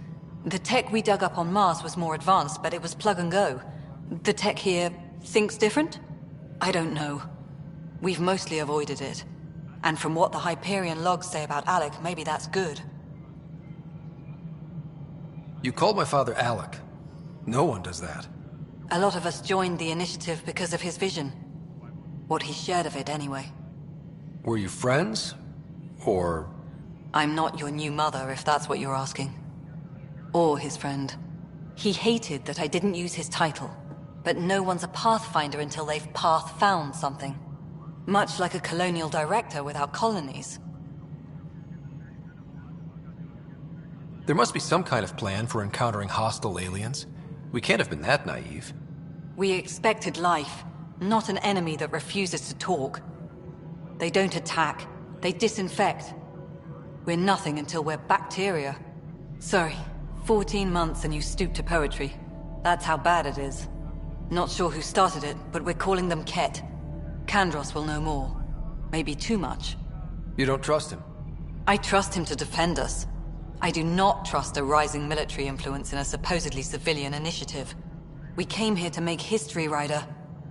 The tech we dug up on Mars was more advanced, but it was plug and go. The tech here thinks different? I don't know. We've mostly avoided it. And from what the Hyperion logs say about Alec, maybe that's good. You called my father Alec. No one does that. A lot of us joined the initiative because of his vision. What he shared of it, anyway. Were you friends? Or... I'm not your new mother, if that's what you're asking. Or his friend. He hated that I didn't use his title. But no one's a pathfinder until they've path-found something. Much like a colonial director without colonies. There must be some kind of plan for encountering hostile aliens. We can't have been that naive. We expected life, not an enemy that refuses to talk. They don't attack, they disinfect. We're nothing until we're bacteria. Sorry, 14 months and you stoop to poetry. That's how bad it is. Not sure who started it, but we're calling them Ket. Kandros will know more. Maybe too much. You don't trust him? I trust him to defend us. I do not trust a rising military influence in a supposedly civilian initiative. We came here to make history, Ryder,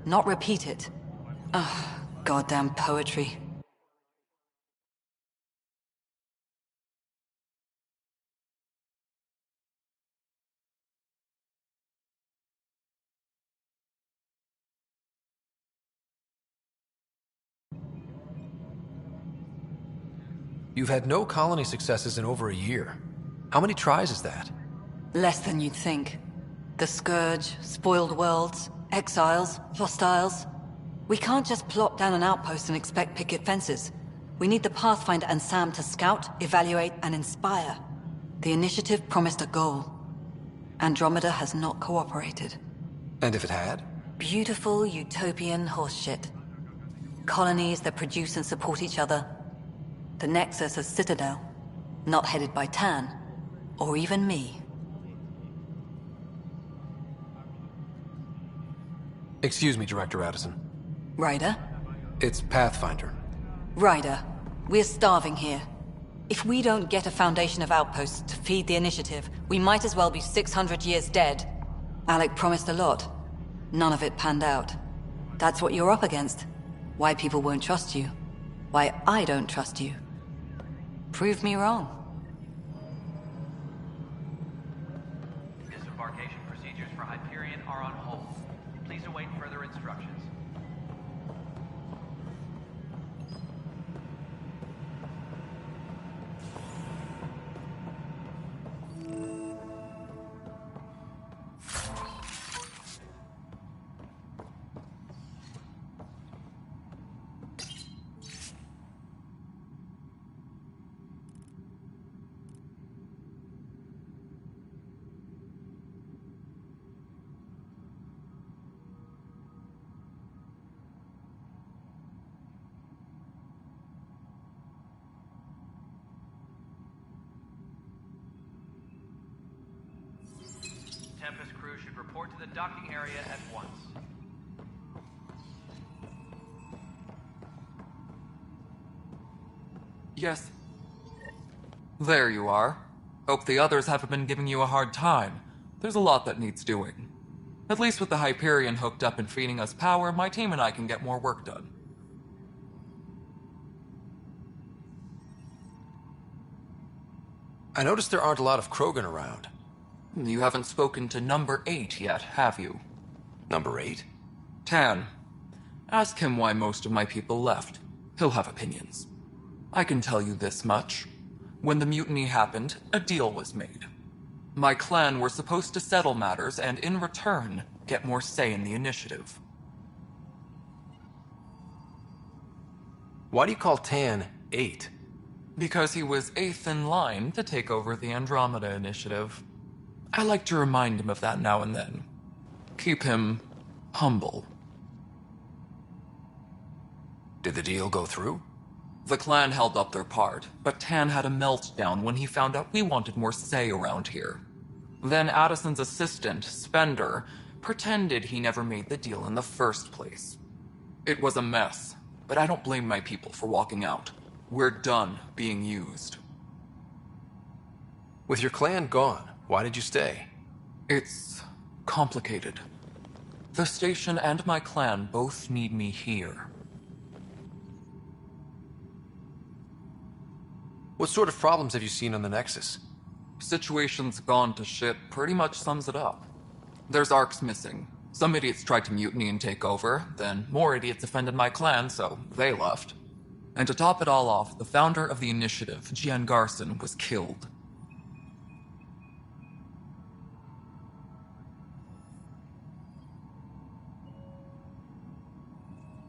not repeat it. Ugh, goddamn poetry. You've had no colony successes in over a year. How many tries is that? Less than you'd think. The Scourge, spoiled worlds, exiles, hostiles. We can't just plop down an outpost and expect picket fences. We need the Pathfinder and Sam to scout, evaluate, and inspire. The initiative promised a goal. Andromeda has not cooperated. And if it had? Beautiful utopian horseshit. Colonies that produce and support each other. The Nexus a citadel, not headed by Tan, or even me. Excuse me, Director Addison. Ryder? It's Pathfinder. Ryder, we're starving here. If we don't get a foundation of outposts to feed the initiative, we might as well be 600 years dead. Alec promised a lot. None of it panned out. That's what you're up against. Why people won't trust you. Why I don't trust you. Prove me wrong. Disembarkation procedures for Hyperion are on hold. Please await further instructions. Tempest crew should report to the docking area at once. Yes. There you are. Hope the others haven't been giving you a hard time. There's a lot that needs doing. At least with the Hyperion hooked up and feeding us power, my team and I can get more work done. I noticed there aren't a lot of Krogan around. You haven't spoken to number 8 yet, have you? Number 8? Tan. Ask him why most of my people left. He'll have opinions. I can tell you this much. When the mutiny happened, a deal was made. My clan were supposed to settle matters and, in return, get more say in the initiative. Why do you call Tan 8? Because he was 8th in line to take over the Andromeda initiative. I like to remind him of that now and then. Keep him humble. Did the deal go through? The clan held up their part, but Tan had a meltdown when he found out we wanted more say around here. Then Addison's assistant, Spender, pretended he never made the deal in the first place. It was a mess, but I don't blame my people for walking out. We're done being used. With your clan gone, why did you stay? It's complicated. The station and my clan both need me here. What sort of problems have you seen on the Nexus? Situation's gone to shit pretty much sums it up. There's arcs missing. Some idiots tried to mutiny and take over, then more idiots offended my clan, so they left. And to top it all off, the founder of the initiative, Gian Garson, was killed.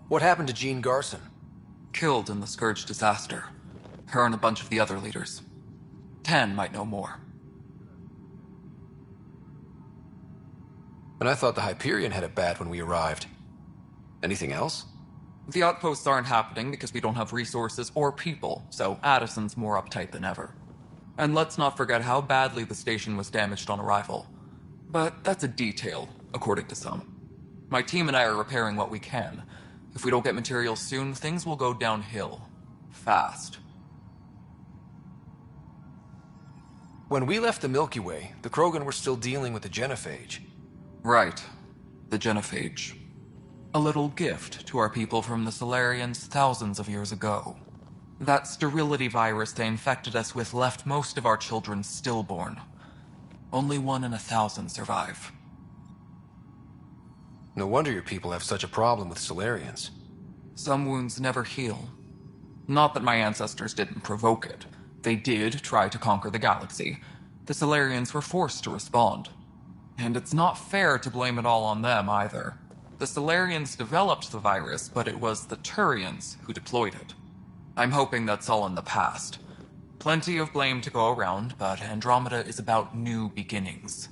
What happened to Jean Garson? Killed in the Scourge disaster. Her and a bunch of the other leaders. Tan might know more. And I thought the Hyperion had it bad when we arrived. Anything else? The outposts aren't happening because we don't have resources or people, so Addison's more uptight than ever. And let's not forget how badly the station was damaged on arrival. But that's a detail, according to some. My team and I are repairing what we can. If we don't get materials soon, things will go downhill. Fast. When we left the Milky Way, the Krogan were still dealing with the genophage. Right. The genophage. A little gift to our people from the Solarians thousands of years ago. That sterility virus they infected us with left most of our children stillborn. Only 1 in 1,000 survive. No wonder your people have such a problem with Solarians. Some wounds never heal. Not that my ancestors didn't provoke it. They did try to conquer the galaxy. The Solarians were forced to respond. And it's not fair to blame it all on them, either. The Solarians developed the virus, but it was the Turians who deployed it. I'm hoping that's all in the past. Plenty of blame to go around, but Andromeda is about new beginnings.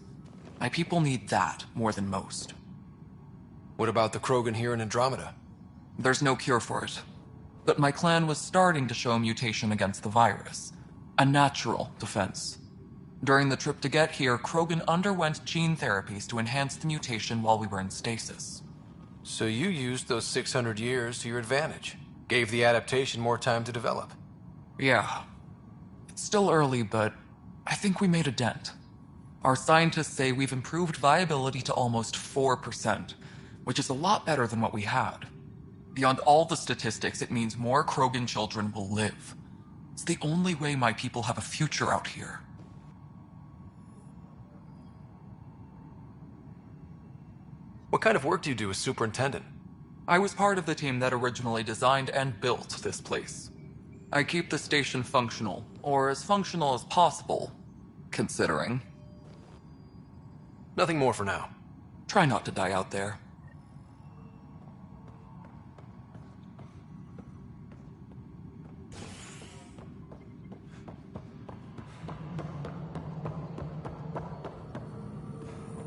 My people need that more than most. What about the Krogan here in Andromeda? There's no cure for it. But my clan was starting to show a mutation against the virus. A natural defense. During the trip to get here, Krogan underwent gene therapies to enhance the mutation while we were in stasis. So you used those 600 years to your advantage. Gave the adaptation more time to develop. Yeah. It's still early, but I think we made a dent. Our scientists say we've improved viability to almost 4%, which is a lot better than what we had. Beyond all the statistics, it means more Krogan children will live. It's the only way my people have a future out here. What kind of work do you do as superintendent? I was part of the team that originally designed and built this place. I keep the station functional, or as functional as possible, considering. Nothing more for now. Try not to die out there.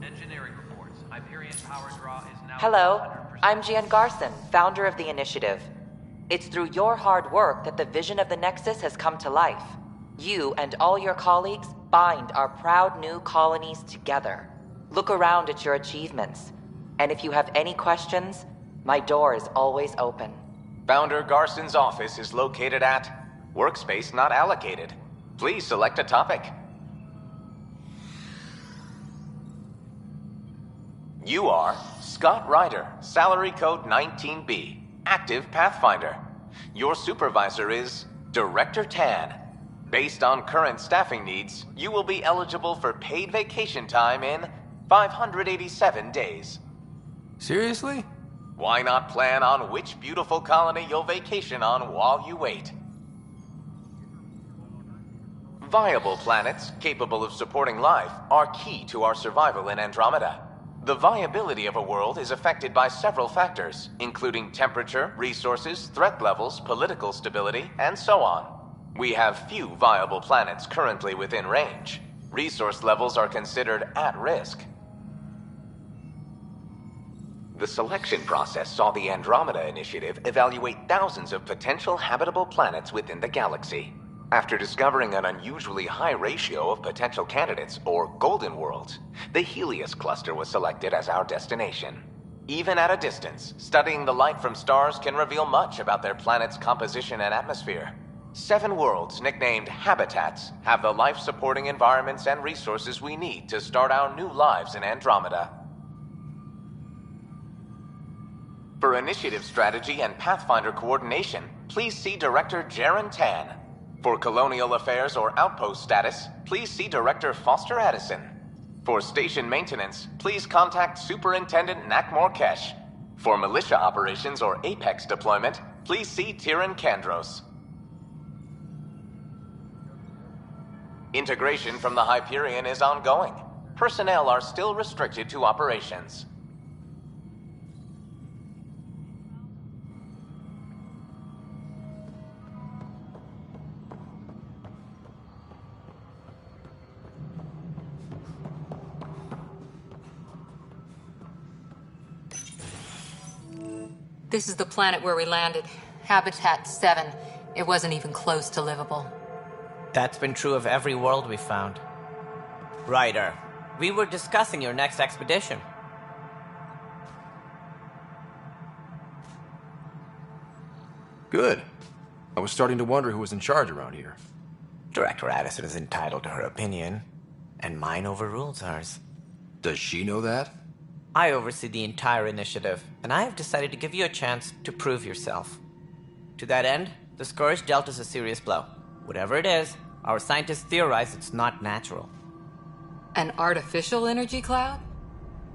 Engineering reports. Hyperion power draw is now... Hello, I'm Gian Garson, founder of the initiative. It's through your hard work that the vision of the Nexus has come to life. You and all your colleagues bind our proud new colonies together. Look around at your achievements. And if you have any questions, my door is always open. Founder Garson's office is located at Workspace Not Allocated. Please select a topic. You are Scott Ryder, salary code 19B, active Pathfinder. Your supervisor is Director Tan. Based on current staffing needs, you will be eligible for paid vacation time in 587 days. Seriously? Why not plan on which beautiful colony you'll vacation on while you wait? Viable planets capable of supporting life are key to our survival in Andromeda. The viability of a world is affected by several factors, including temperature, resources, threat levels, political stability, and so on. We have few viable planets currently within range. Resource levels are considered at risk. The selection process saw the Andromeda Initiative evaluate thousands of potential habitable planets within the galaxy. After discovering an unusually high ratio of potential candidates, or golden worlds, the Helios cluster was selected as our destination. Even at a distance, studying the light from stars can reveal much about their planet's composition and atmosphere. 7 worlds, nicknamed habitats, have the life-supporting environments and resources we need to start our new lives in Andromeda. For initiative strategy and Pathfinder coordination, please see Director Jaren Tan. For colonial affairs or outpost status, please see Director Foster Addison. For station maintenance, please contact Superintendent Nakmor Kesh. For militia operations or Apex deployment, please see Tyran Kandros. Integration from the Hyperion is ongoing. Personnel are still restricted to operations. This is the planet where we landed. Habitat 7. It wasn't even close to livable. That's been true of every world we found. Ryder, we were discussing your next expedition. Good. I was starting to wonder who was in charge around here. Director Addison is entitled to her opinion, and mine overrules hers. Does she know that? I oversee the entire initiative, and I have decided to give you a chance to prove yourself. To that end, the Scourge dealt us a serious blow. Whatever it is, our scientists theorize it's not natural. An artificial energy cloud?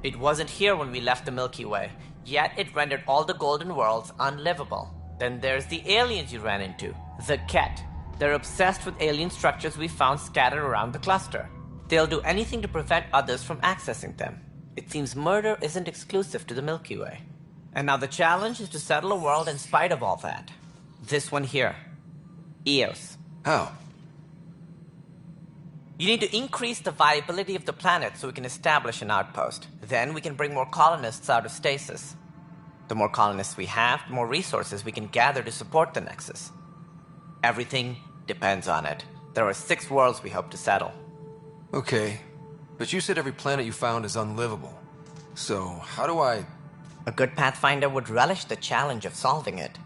It wasn't here when we left the Milky Way, yet it rendered all the golden worlds unlivable. Then there's the aliens you ran into, the Ket. They're obsessed with alien structures we found scattered around the cluster. They'll do anything to prevent others from accessing them. It seems murder isn't exclusive to the Milky Way. And now the challenge is to settle a world in spite of all that. This one here. Eos. How? You need to increase the viability of the planet so we can establish an outpost. Then we can bring more colonists out of stasis. The more colonists we have, the more resources we can gather to support the Nexus. Everything depends on it. There are 6 worlds we hope to settle. Okay, but you said every planet you found is unlivable. So, how do I... A good Pathfinder would relish the challenge of solving it.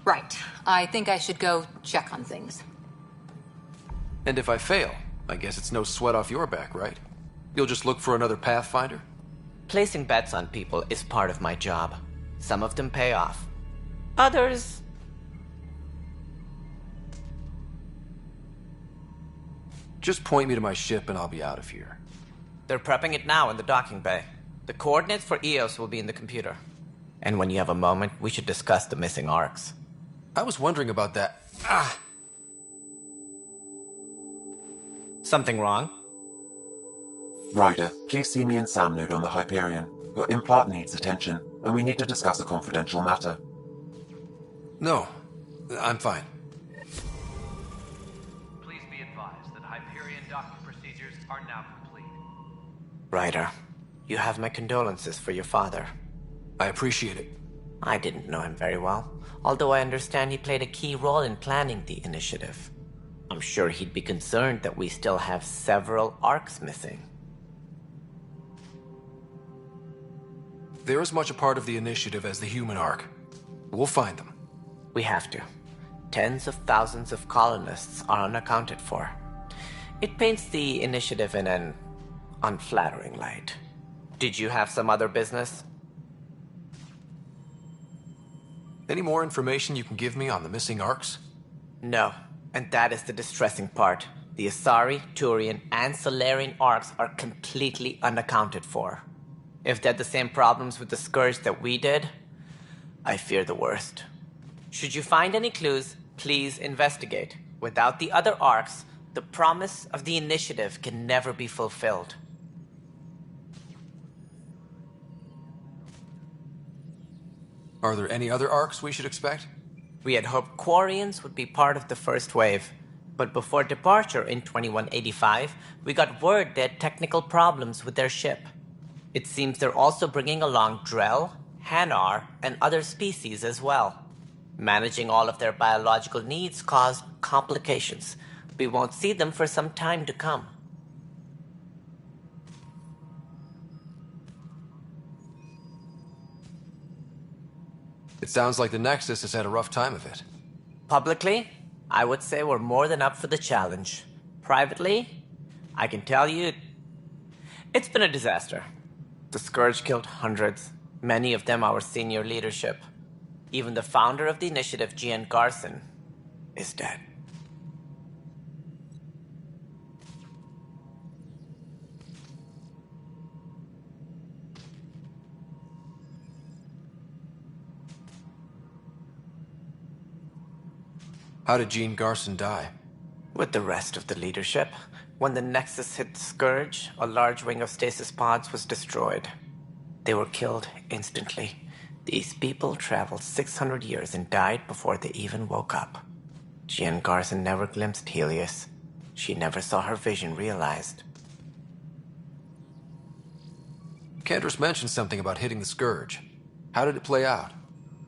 Right. I think I should go check on things. And if I fail, I guess it's no sweat off your back, right? You'll just look for another Pathfinder? Placing bets on people is part of my job. Some of them pay off. Others... Just point me to my ship and I'll be out of here. They're prepping it now in the docking bay. The coordinates for Eos will be in the computer. And when you have a moment, we should discuss the missing arcs. I was wondering about that. Something wrong? Ryder, please see me and Sam Node on the Hyperion. Your implant needs attention, and we need to discuss a confidential matter. No, I'm fine. Please be advised that Hyperion docking procedures are now complete. Ryder, you have my condolences for your father. I appreciate it. I didn't know him very well, although I understand he played a key role in planning the initiative. I'm sure he'd be concerned that we still have several arcs missing. They're as much a part of the initiative as the human Ark. We'll find them. We have to. Tens of thousands of colonists are unaccounted for. It paints the initiative in an unflattering light. Did you have some other business? Any more information you can give me on the missing Arks? No, and that is the distressing part. The Asari, Turian, and Solarian Arks are completely unaccounted for. If they had the same problems with the Scourge that we did, I fear the worst. Should you find any clues, please investigate. Without the other Arks, the promise of the initiative can never be fulfilled. Are there any other Arks we should expect? We had hoped Quarians would be part of the first wave, but before departure in 2185, we got word they had technical problems with their ship. It seems they're also bringing along Drell, Hanar, and other species as well. Managing all of their biological needs caused complications. We won't see them for some time to come. It sounds like the Nexus has had a rough time of it. Publicly, I would say we're more than up for the challenge. Privately, I can tell you, it's been a disaster. The Scourge killed hundreds, many of them our senior leadership. Even the founder of the initiative, Gian Garson, is dead. How did Jean Garson die? With the rest of the leadership. When the Nexus hit the Scourge, a large wing of stasis pods was destroyed. They were killed instantly. These people traveled 600 years and died before they even woke up. Jean Garson never glimpsed Helios. She never saw her vision realized. Cantor's mentioned something about hitting the Scourge. How did it play out?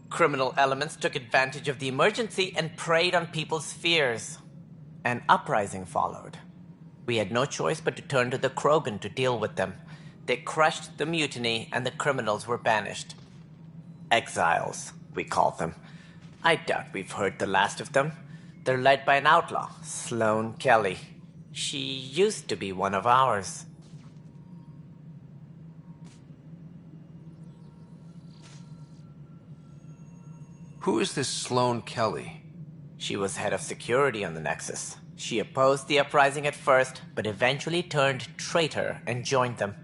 Criminal elements took advantage of the emergency and preyed on people's fears. An uprising followed. We had no choice but to turn to the Krogan to deal with them. They crushed the mutiny and the criminals were banished. Exiles, we call them. I doubt we've heard the last of them. They're led by an outlaw, Sloane Kelly. She used to be one of ours. Who is this Sloane Kelly? She was head of security on the Nexus. She opposed the uprising at first, but eventually turned traitor and joined them.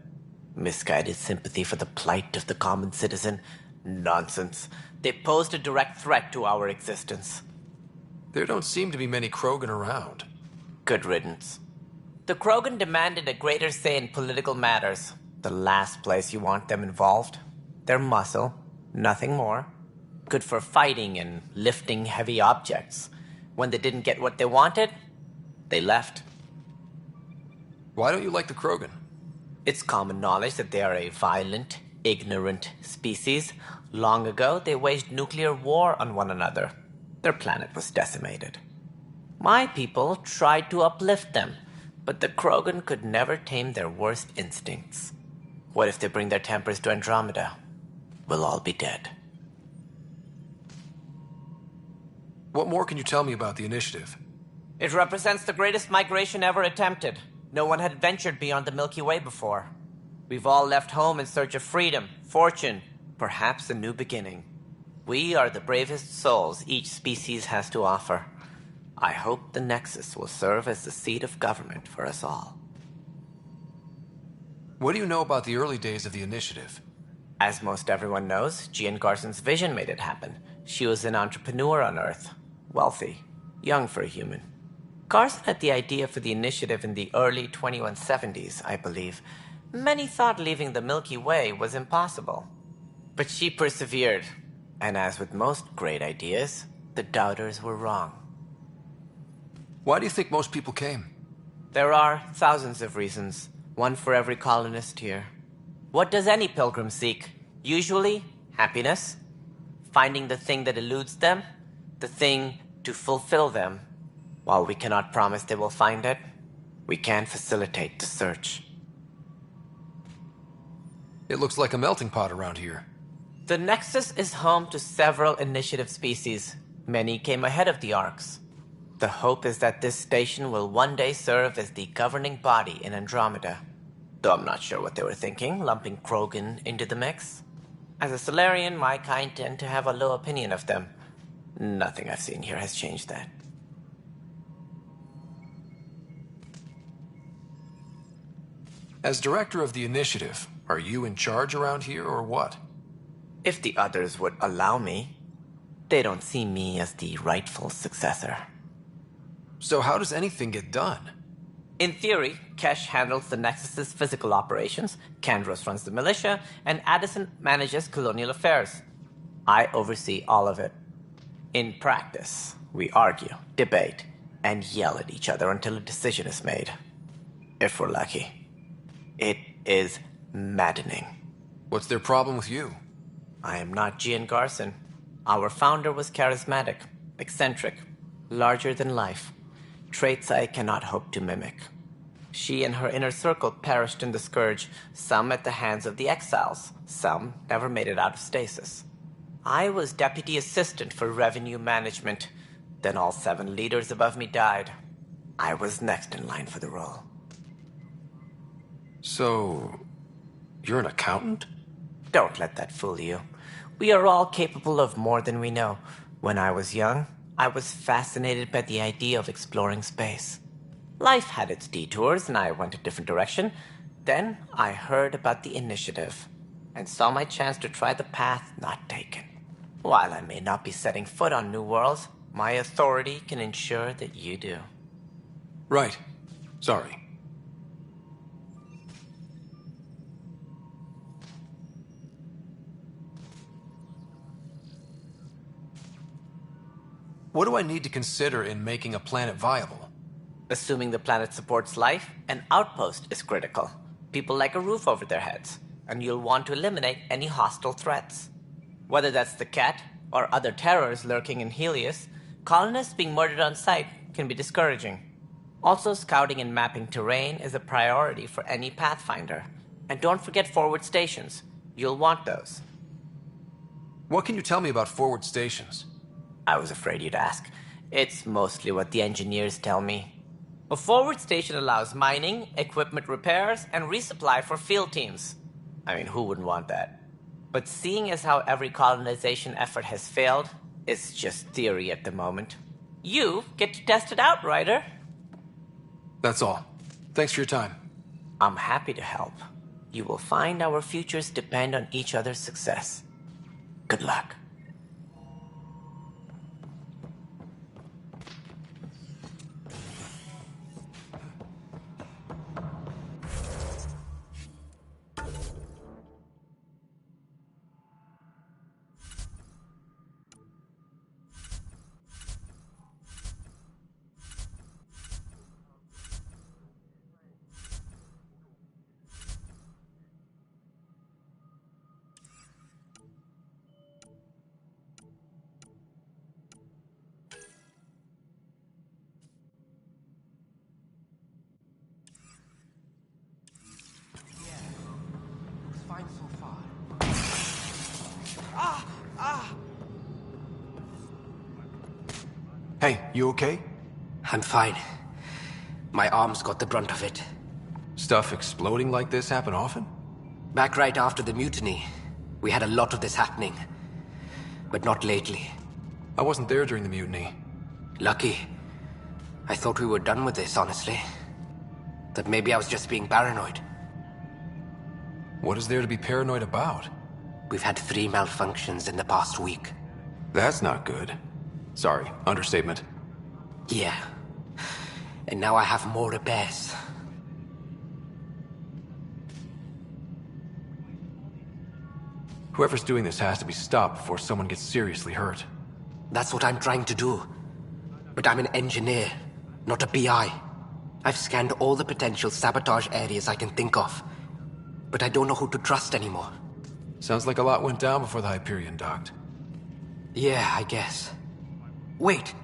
Misguided sympathy for the plight of the common citizen. Nonsense. They posed a direct threat to our existence. There don't seem to be many Krogan around. Good riddance. The Krogan demanded a greater say in political matters. The last place you want them involved. Their muscle, nothing more. Good for fighting and lifting heavy objects. When they didn't get what they wanted, they left. Why don't you like the Krogan? It's common knowledge that they are a violent, ignorant species. Long ago, they waged nuclear war on one another. Their planet was decimated. My people tried to uplift them, but the Krogan could never tame their worst instincts. What if they bring their tempers to Andromeda? We'll all be dead. What more can you tell me about the initiative? It represents the greatest migration ever attempted. No one had ventured beyond the Milky Way before. We've all left home in search of freedom, fortune, perhaps a new beginning. We are the bravest souls each species has to offer. I hope the Nexus will serve as the seat of government for us all. What do you know about the early days of the initiative? As most everyone knows, Gian Garson's vision made it happen. She was an entrepreneur on Earth. Wealthy. Young for a human. Garson had the idea for the initiative in the early 2170s, I believe. Many thought leaving the Milky Way was impossible. But she persevered. And as with most great ideas, the doubters were wrong. Why do you think most people came? There are thousands of reasons. One for every colonist here. What does any pilgrim seek? Usually, happiness. Finding the thing that eludes them. The thing to fulfill them. While we cannot promise they will find it, we can facilitate the search. It looks like a melting pot around here. The Nexus is home to several initiative species. Many came ahead of the Arks. The hope is that this station will one day serve as the governing body in Andromeda. Though I'm not sure what they were thinking, lumping Krogan into the mix. As a Solarian, my kind tend to have a low opinion of them. Nothing I've seen here has changed that. As director of the initiative, are you in charge around here or what? If the others would allow me, they don't see me as the rightful successor. So how does anything get done? In theory, Kesh handles the Nexus's physical operations, Kandros runs the militia, and Addison manages colonial affairs. I oversee all of it. In practice, we argue, debate, and yell at each other until a decision is made. If we're lucky. It is maddening. What's their problem with you? I am not Gian Garson. Our founder was charismatic, eccentric, larger than life. Traits I cannot hope to mimic. She and her inner circle perished in the Scourge, some at the hands of the Exiles, some never made it out of stasis. I was deputy assistant for revenue management. Then all 7 leaders above me died. I was next in line for the role. So, you're an accountant? Don't let that fool you. We are all capable of more than we know. When I was young, I was fascinated by the idea of exploring space. Life had its detours, and I went a different direction. Then I heard about the initiative, and saw my chance to try the path not taken. While I may not be setting foot on New Worlds, my authority can ensure that you do. Right. Sorry. What do I need to consider in making a planet viable? Assuming the planet supports life, an outpost is critical. People like a roof over their heads, and you'll want to eliminate any hostile threats. Whether that's the Cat, or other terrors lurking in Helios, colonists being murdered on sight can be discouraging. Also, scouting and mapping terrain is a priority for any Pathfinder. And don't forget forward stations. You'll want those. What can you tell me about forward stations? I was afraid you'd ask. It's mostly what the engineers tell me. A forward station allows mining, equipment repairs, and resupply for field teams. I mean, who wouldn't want that? But seeing as how every colonization effort has failed, it's just theory at the moment. You get to test it out, Ryder. That's all. Thanks for your time. I'm happy to help. You will find our futures depend on each other's success. Good luck. Hey, you okay? I'm fine. My arms got the brunt of it. Stuff exploding like this happen often? Back right after the mutiny, we had a lot of this happening. But not lately. I wasn't there during the mutiny. Lucky. I thought we were done with this, honestly. That maybe I was just being paranoid. What is there to be paranoid about? We've had 3 malfunctions in the past week. That's not good. Sorry, understatement. Yeah. And now I have more repairs. Whoever's doing this has to be stopped before someone gets seriously hurt. That's what I'm trying to do. But I'm an engineer, not a PI. I've scanned all the potential sabotage areas I can think of. But I don't know who to trust anymore. Sounds like a lot went down before the Hyperion docked. Yeah, I guess. Wait.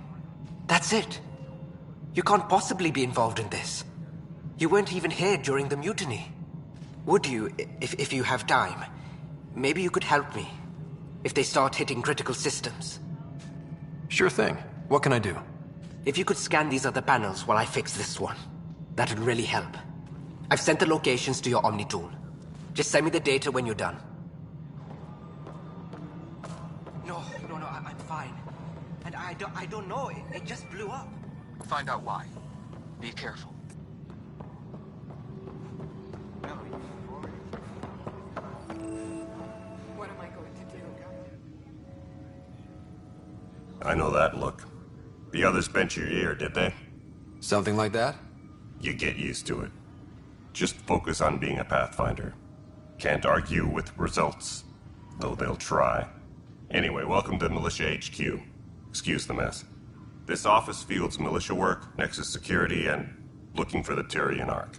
That's it. You can't possibly be involved in this. You weren't even here during the mutiny. Would you, if you have time? Maybe you could help me. If they start hitting critical systems. Sure thing. What can I do? If you could scan these other panels while I fix this one, that would really help. I've sent the locations to your Omni tool. Just send me the data when you're done. No, I'm fine. And I don't know, it just blew up. Find out why. Be careful. What am I going to do? I know that look. The others bent your ear, did they? Something like that? You get used to it. Just focus on being a Pathfinder. Can't argue with results, though they'll try. Anyway, welcome to Militia HQ. Excuse the mess. This office fields militia work, Nexus security, and looking for the Tyrian Ark.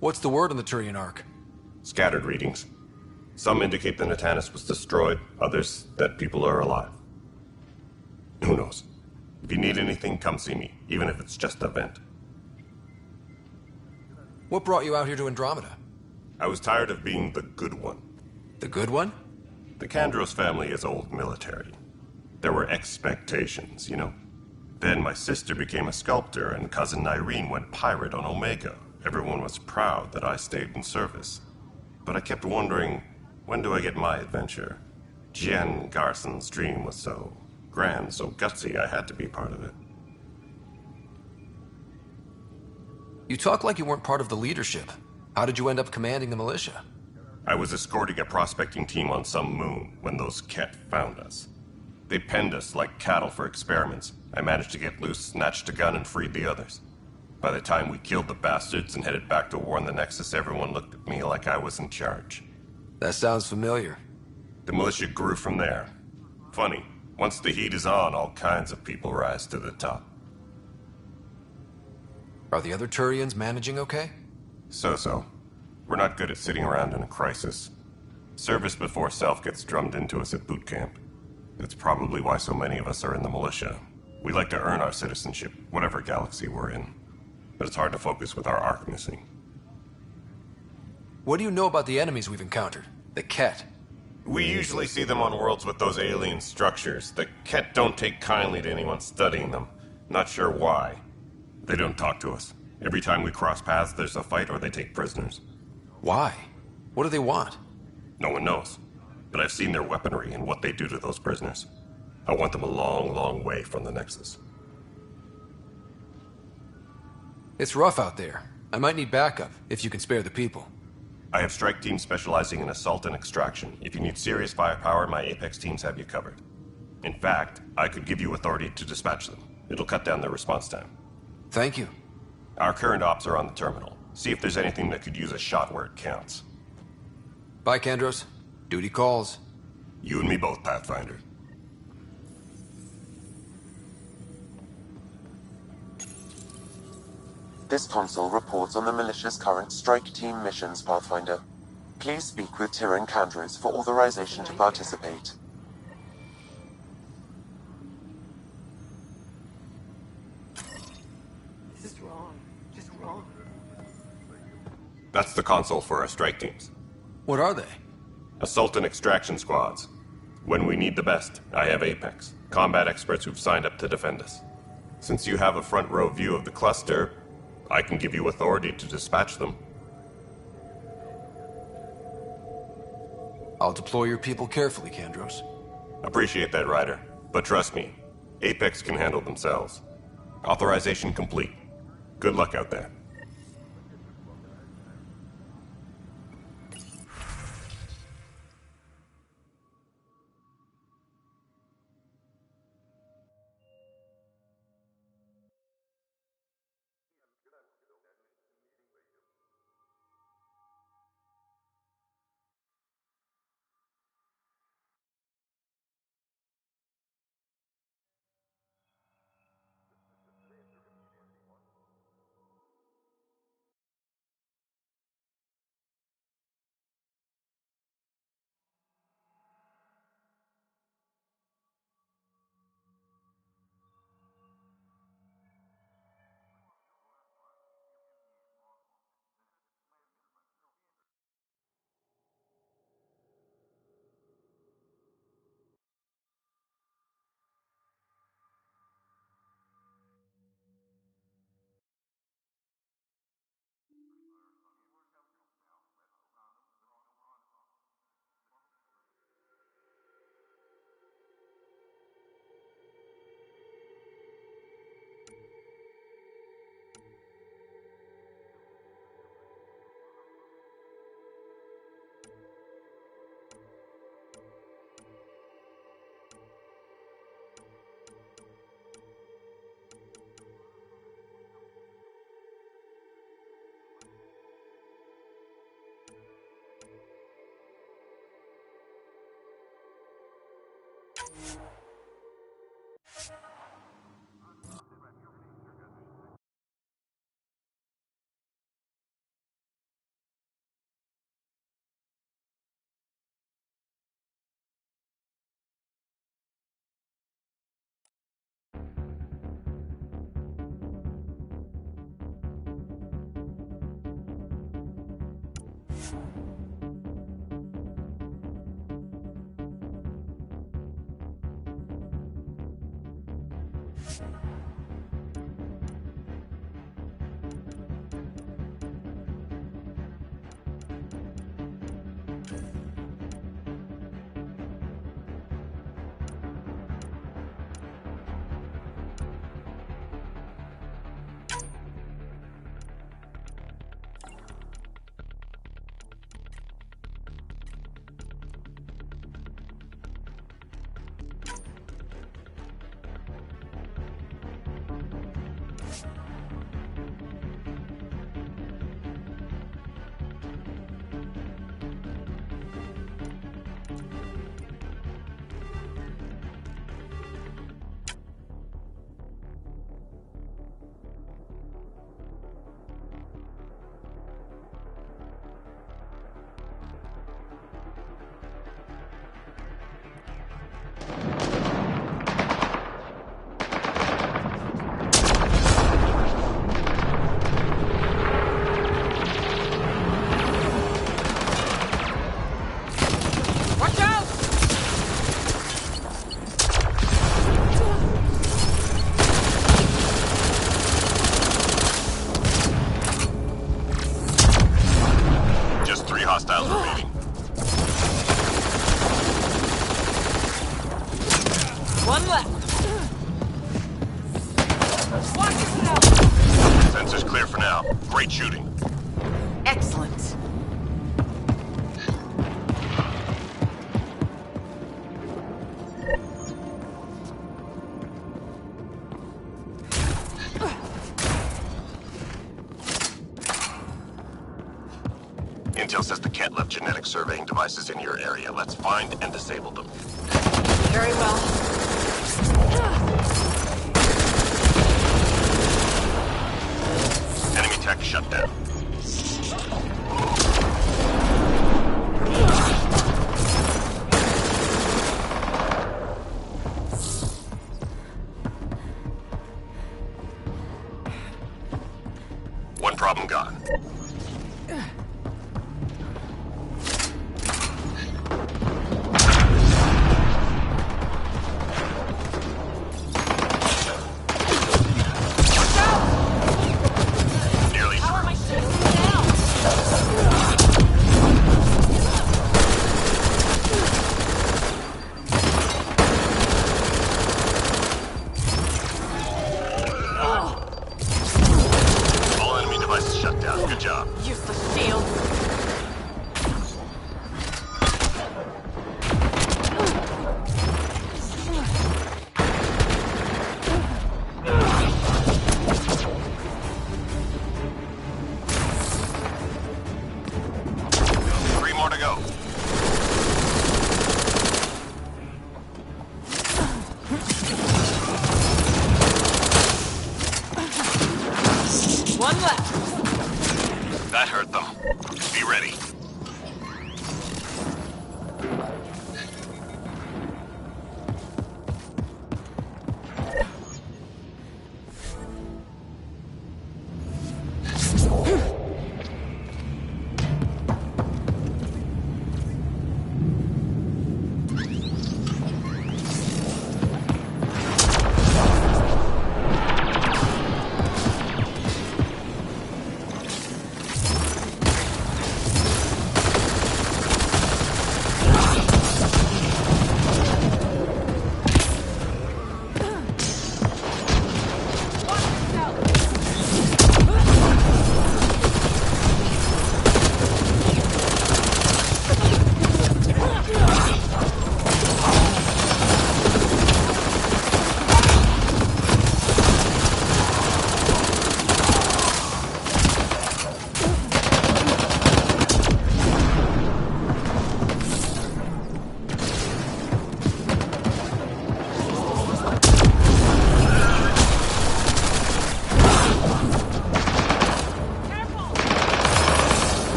What's the word on the Tyrian Ark? Scattered readings. Some indicate the Natanus was destroyed, others that people are alive. Who knows? If you need anything, come see me, even if it's just a vent. What brought you out here to Andromeda? I was tired of being the good one. The good one? The Kandros family is old military. There were expectations, you know? Then my sister became a sculptor and cousin Irene went pirate on Omega. Everyone was proud that I stayed in service. But I kept wondering, when do I get my adventure? Jen Garson's dream was so grand, so gutsy, I had to be part of it. You talk like you weren't part of the leadership. How did you end up commanding the militia? I was escorting a prospecting team on some moon when those Ket found us. They penned us like cattle for experiments. I managed to get loose, snatched a gun, and freed the others. By the time we killed the bastards and headed back to warn the Nexus, everyone looked at me like I was in charge. That sounds familiar. The militia grew from there. Funny, once the heat is on, all kinds of people rise to the top. Are the other Turians managing okay? So-so. We're not good at sitting around in a crisis. Service before self gets drummed into us at boot camp. That's probably why so many of us are in the militia. We like to earn our citizenship, whatever galaxy we're in. But it's hard to focus with our arc missing. What do you know about the enemies we've encountered? The Ket? We usually see them on worlds with those alien structures. The Ket don't take kindly to anyone studying them. Not sure why. They don't talk to us. Every time we cross paths, there's a fight or they take prisoners. Why? What do they want? No one knows. But I've seen their weaponry and what they do to those prisoners. I want them a long, long way from the Nexus. It's rough out there. I might need backup, if you can spare the people. I have strike teams specializing in assault and extraction. If you need serious firepower, my Apex teams have you covered. In fact, I could give you authority to dispatch them. It'll cut down their response time. Thank you. Our current ops are on the terminal. See if there's anything that could use a shot where it counts. Bye, Kandros. Duty calls. You and me both, Pathfinder. This console reports on the militia's current strike team missions, Pathfinder. Please speak with Tyrian Kandros for authorization to participate. This is wrong. Just wrong. That's the console for our strike teams. What are they? Assault and extraction squads. When we need the best, I have Apex, combat experts who've signed up to defend us. Since you have a front row view of the cluster, I can give you authority to dispatch them. I'll deploy your people carefully, Kandros. Appreciate that, Ryder. But trust me, Apex can handle themselves. Authorization complete. Good luck out there. Hostiles remaining. One left. Watch yourself. Sensors clear for now. Great shooting. Excellent. Intel says the Ket left genetic surveying devices in your area. Let's find and disable them. Very well. Enemy tech shut down. One problem gone. Shut down. Good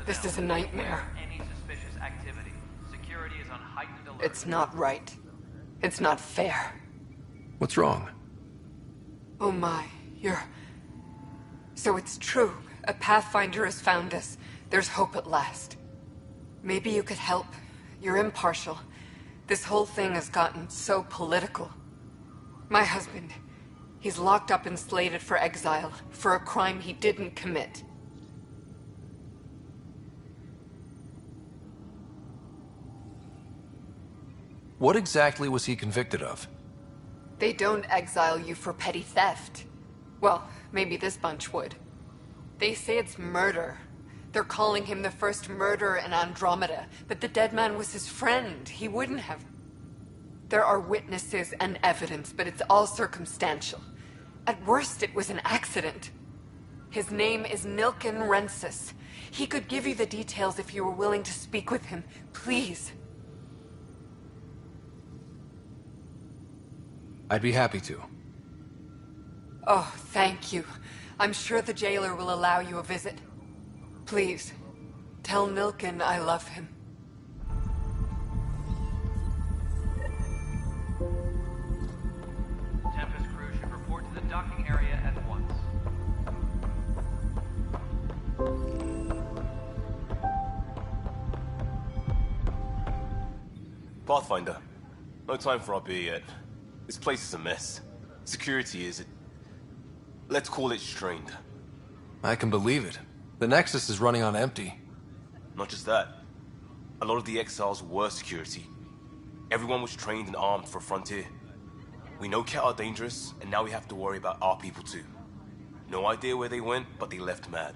This is a nightmare. Any suspicious activity. Security is on heightened alert. It's not right. It's not fair. What's wrong? Oh my, So it's true. A Pathfinder has found us. There's hope at last. Maybe you could help. You're impartial. This whole thing has gotten so political. My husband, he's locked up and slated for exile for a crime he didn't commit. What exactly was he convicted of? They don't exile you for petty theft. Well, maybe this bunch would. They say it's murder. They're calling him the first murderer in Andromeda, but the dead man was his friend. He wouldn't have... There are witnesses and evidence, but it's all circumstantial. At worst, it was an accident. His name is Nilken Rensis. He could give you the details if you were willing to speak with him. Please. I'd be happy to. Oh, thank you. I'm sure the jailer will allow you a visit. Please, tell Nilken I love him. Tempest crew should report to the docking area at once. Pathfinder, no time for our beer yet. This place is a mess. Security is... let's call it strained. I can believe it. The Nexus is running on empty. Not just that. A lot of the exiles were security. Everyone was trained and armed for Frontier. We know Cat are dangerous, and now we have to worry about our people too. No idea where they went, but they left mad.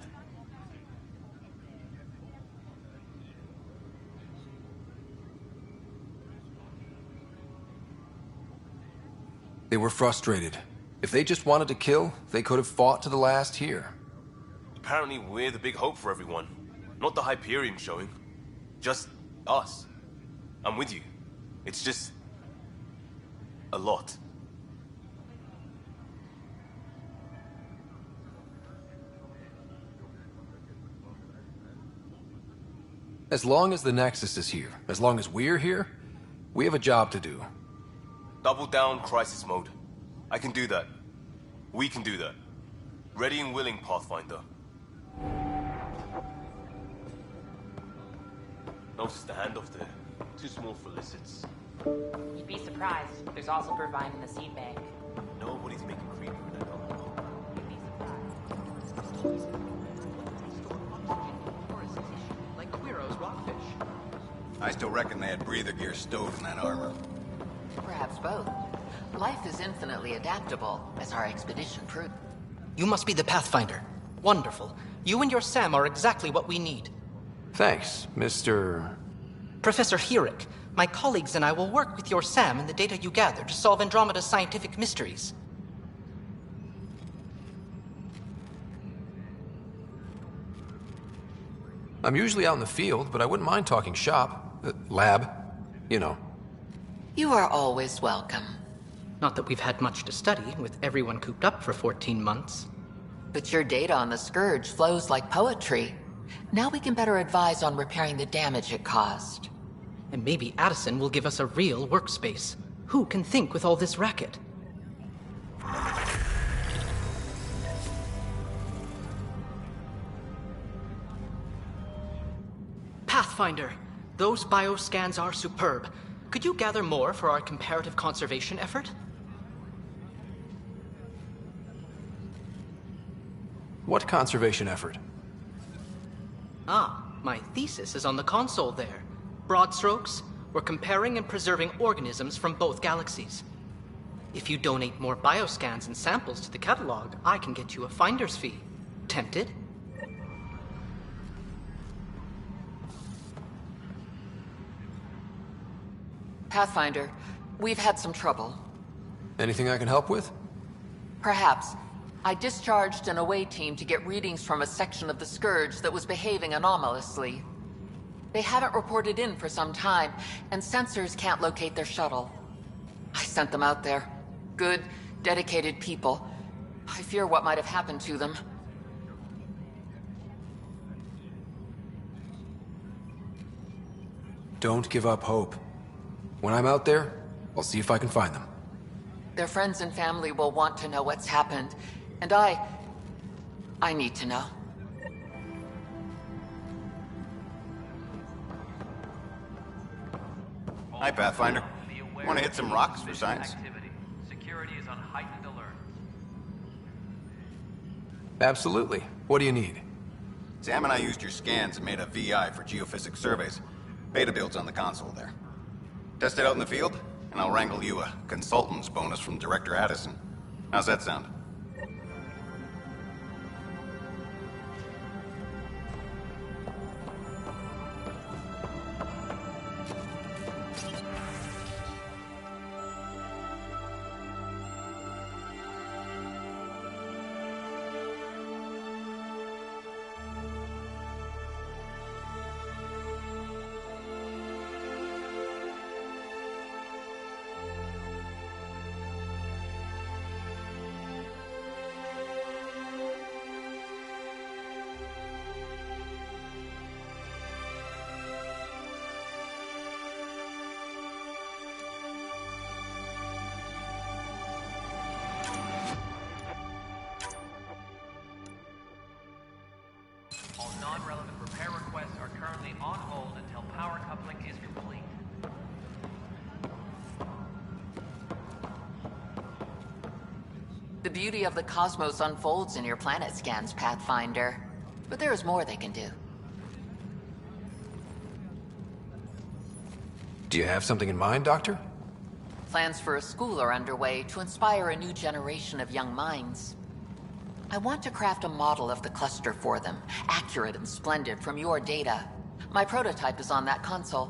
They were frustrated. If they just wanted to kill, they could have fought to the last here. Apparently we're the big hope for everyone. Not the Hyperion showing. Just us. I'm with you. It's just... a lot. As long as the Nexus is here, as long as we're here, we have a job to do. Double down crisis mode. I can do that. We can do that. Ready and willing, Pathfinder. Notice the handoff there. Too small for lizards. You'd be surprised. There's also Purvine in the seed bank. Nobody's making creep with that dog. Like Quiro's rockfish. I still reckon they had breather gear stowed in that armor. Perhaps both. Life is infinitely adaptable, as our expedition proved. You must be the Pathfinder. Wonderful. You and your Sam are exactly what we need. Thanks, Mr... Professor Herrick, my colleagues and I will work with your Sam and the data you gather to solve Andromeda's scientific mysteries. I'm usually out in the field, but I wouldn't mind talking shop. Lab. You know. You are always welcome. Not that we've had much to study, with everyone cooped up for 14 months. But your data on the Scourge flows like poetry. Now we can better advise on repairing the damage it caused. And maybe Addison will give us a real workspace. Who can think with all this racket? Pathfinder, those bioscans are superb. Could you gather more for our comparative conservation effort? What conservation effort? Ah, my thesis is on the console there. Broad strokes, we're comparing and preserving organisms from both galaxies. If you donate more bioscans and samples to the catalog, I can get you a finder's fee. Tempted? Pathfinder, we've had some trouble. Anything I can help with? Perhaps. I discharged an away team to get readings from a section of the Scourge that was behaving anomalously. They haven't reported in for some time, and sensors can't locate their shuttle. I sent them out there. Good, dedicated people. I fear what might have happened to them. Don't give up hope. When I'm out there, I'll see if I can find them. Their friends and family will want to know what's happened, and I need to know. Hi, Pathfinder. Want to hit some rocks for science? Security is on heightened alert. Absolutely. What do you need? Sam and I used your scans and made a VI for geophysics surveys. Beta builds on the console there. Test it out in the field, and I'll wrangle you a consultant's bonus from Director Addison. How's that sound? All non-relevant repair requests are currently on hold until power coupling is complete. The beauty of the cosmos unfolds in your planet scans, Pathfinder. But there is more they can do. Do you have something in mind, Doctor? Plans for a school are underway to inspire a new generation of young minds. I want to craft a model of the cluster for them, accurate and splendid from your data. My prototype is on that console.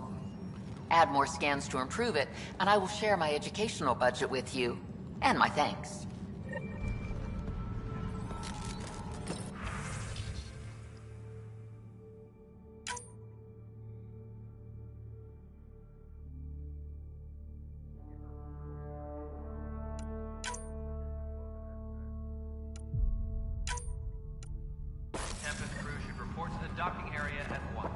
Add more scans to improve it, and I will share my educational budget with you. And my thanks. Tempest crew should report to the docking area at once.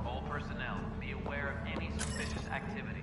All personnel, be aware of any suspicious activity.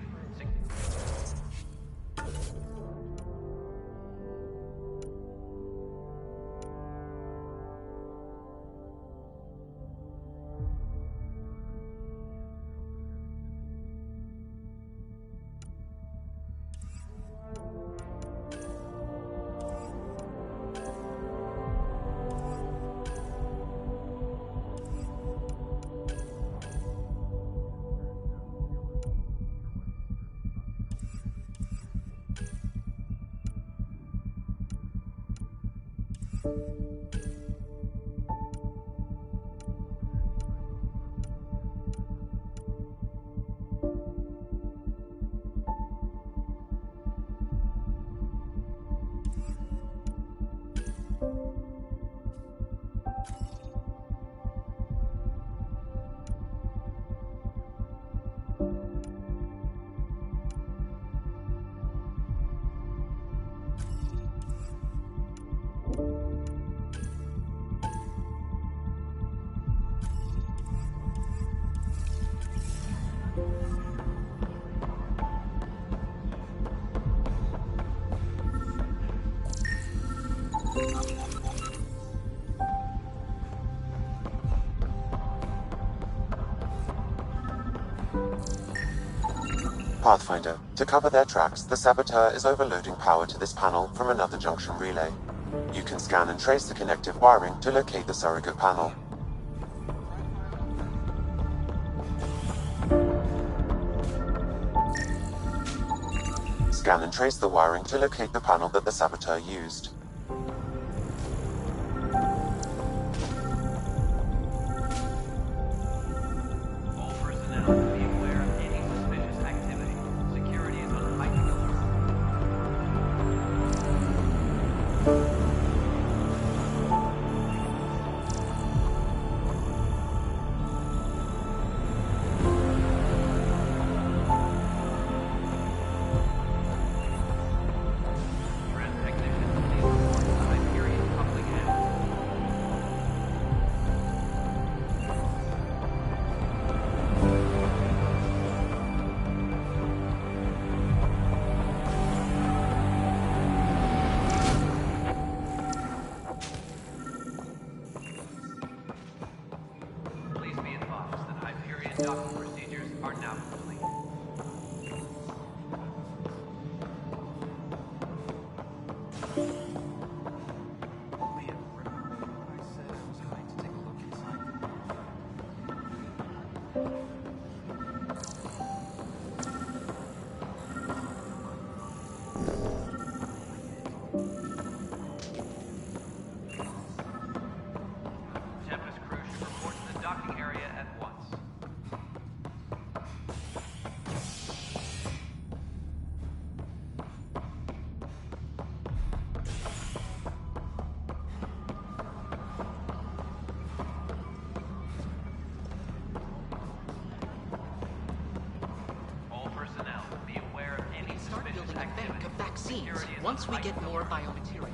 Pathfinder, to cover their tracks, the saboteur is overloading power to this panel from another junction relay. You can scan and trace the connective wiring to locate the surrogate panel. Scan and trace the wiring to locate the panel that the saboteur used. All personnel, be aware of any suspicious activity. Security is on heightened alert. docking procedures are now complete. Tempest crew should report to the docking area at once. All personnel, be aware of any Start suspicious building a bank activity. of vaccines Security is once we high get more biomaterial.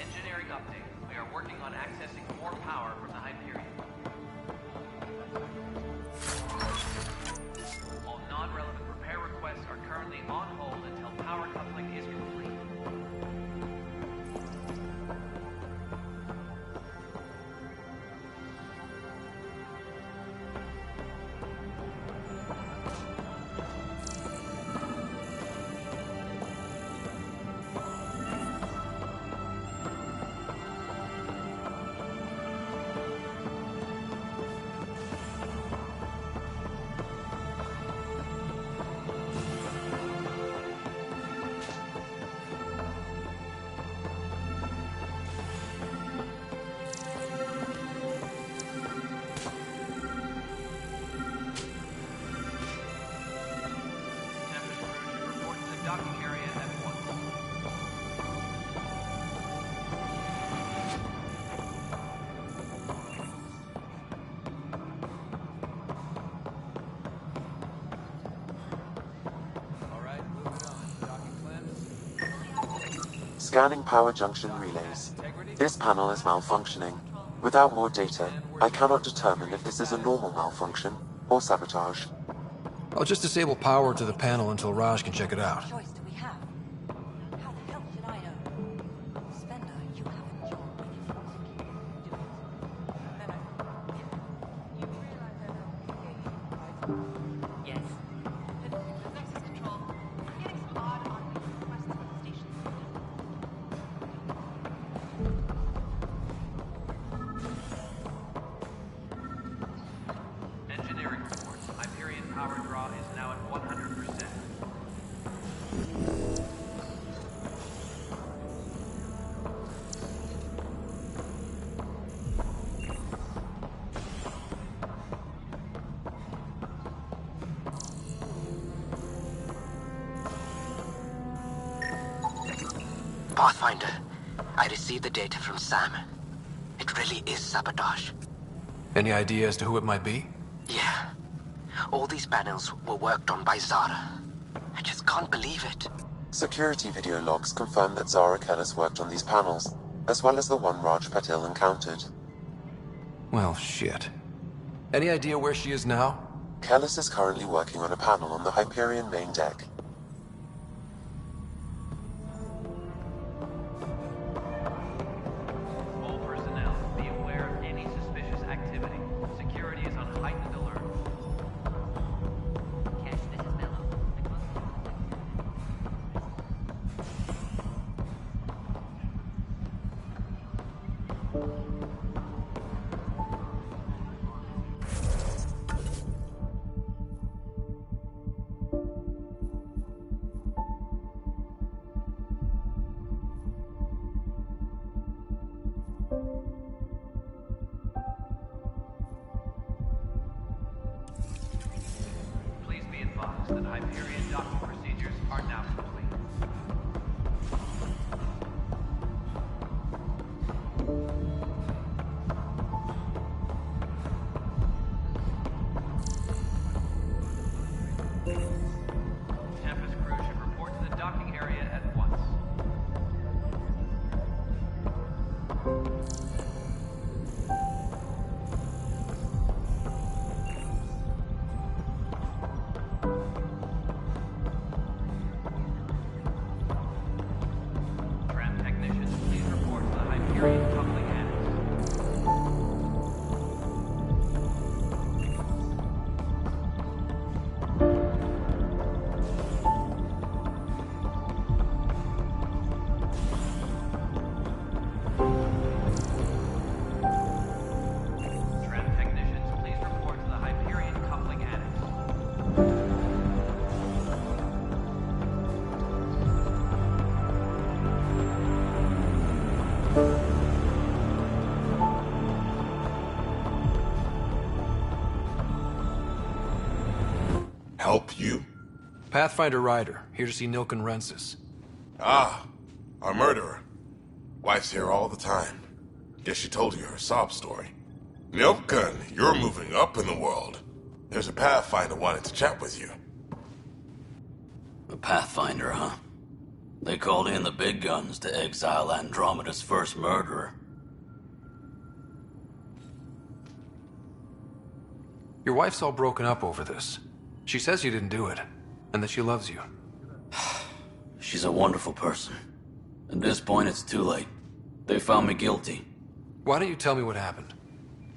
Engineering update. We are working on accessing more power from the Hyperion. All non-relevant repair requests are currently on hold until power coupling is complete. Docking area at once. Alright, moving on. Docking plans. Scanning power junction relays. This panel is malfunctioning. Without more data, I cannot determine if this is a normal malfunction or sabotage. I'll just disable power to the panel until Raj can check it out. Choice do we have? How the hell should I know? Spender, you haven't joined Yes. Nexus Control. I'm getting some odd automated requests from the station. Engineering report. Hyperion power draw is now at 100%. Pathfinder, I received the data from Sam. It really is sabotage. Any idea as to who it might be? Yeah. All these panels were worked on by Zara. I just can't believe it. Security video logs confirm that Zara Kellis worked on these panels, as well as the one Raj Patil encountered. Well, shit. Any idea where she is now? Kellis is currently working on a panel on the Hyperion main deck. All personnel, be aware of any suspicious activity. Security is on heightened alert. Cash, this is Mello. Please be advised that Hyperion docking procedures are now complete. Tempest crew should report to the docking area at once. Tram technicians, please report to the Hyperion coupling annex. Tram technicians, please report to the Hyperion coupling annex. Help you? Pathfinder Ryder, here to see Nilken Rensis. Ah, our murderer. Wife's here all the time. Guess she told you her sob story. Nilken, you're moving up in the world. There's a Pathfinder wanting to chat with you. A Pathfinder, huh? They called in the big guns to exile Andromeda's first murderer. Your wife's all broken up over this. She says you didn't do it, and that she loves you. She's a wonderful person. At this point, it's too late. They found me guilty. Why don't you tell me what happened?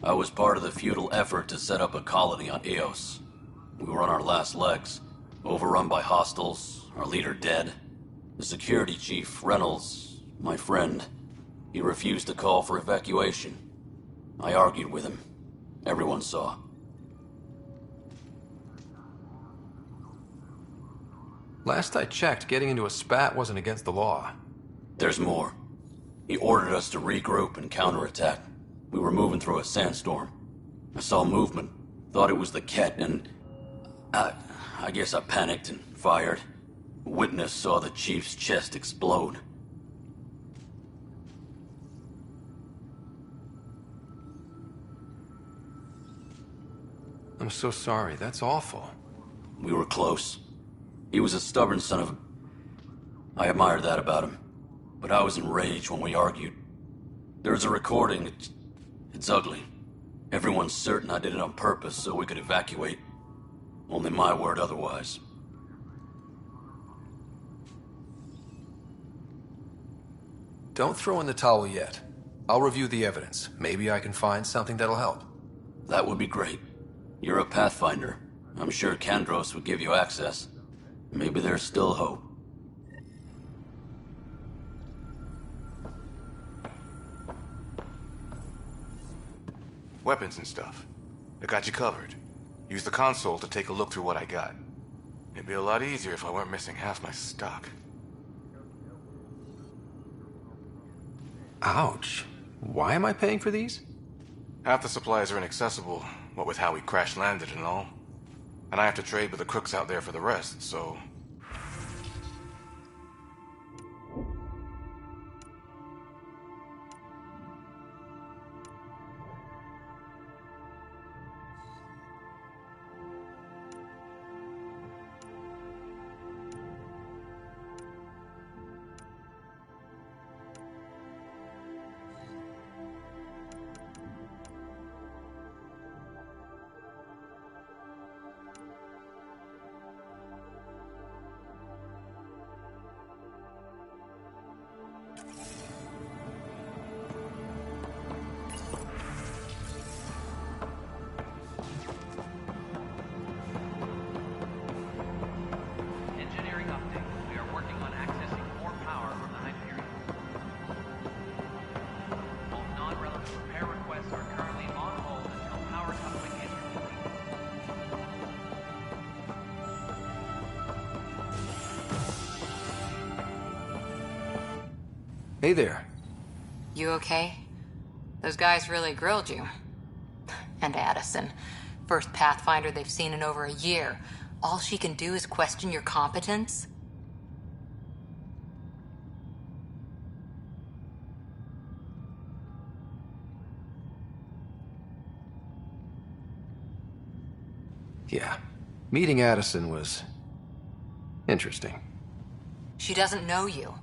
I was part of the futile effort to set up a colony on Eos. We were on our last legs, overrun by hostiles, our leader dead. The security chief, Reynolds, my friend, he refused to call for evacuation. I argued with him. Everyone saw. Last I checked, getting into a spat wasn't against the law. There's more. He ordered us to regroup and counterattack. We were moving through a sandstorm. I saw movement, thought it was the Ket, and I guess I panicked and fired. A witness saw the chief's chest explode. I'm so sorry, that's awful. We were close. He was a stubborn son of a... I admired that about him. But I was enraged when we argued. There's a recording. It's ugly. Everyone's certain I did it on purpose so we could evacuate. Only my word otherwise. Don't throw in the towel yet. I'll review the evidence. Maybe I can find something that'll help. That would be great. You're a Pathfinder. I'm sure Kandros would give you access. Maybe there's still hope. Weapons and stuff. I got you covered. Use the console to take a look through what I got. It'd be a lot easier if I weren't missing half my stock. Ouch. Why am I paying for these? Half the supplies are inaccessible, what with how we crash-landed and all. And I have to trade with the crooks out there for the rest, so... Hey there. You okay? Those guys really grilled you. And Addison. First Pathfinder they've seen in over a year. All she can do is question your competence? Yeah. Meeting Addison was interesting. She doesn't know you.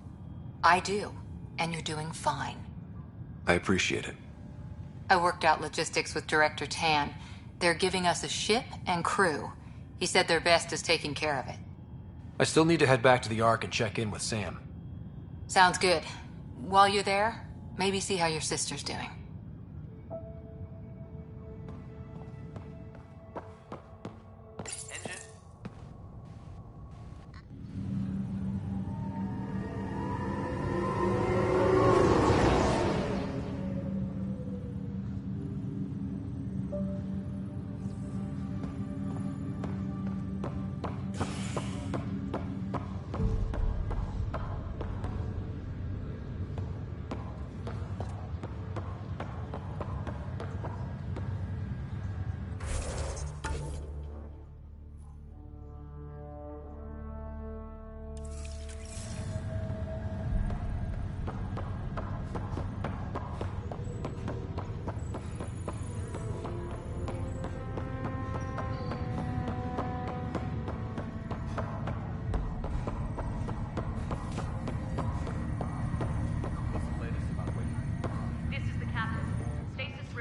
I do. And you're doing fine. I appreciate it. I worked out logistics with Director Tan. They're giving us a ship and crew. He said their best is taking care of it. I still need to head back to the Ark and check in with Sam. Sounds good. While you're there, maybe see how your sister's doing.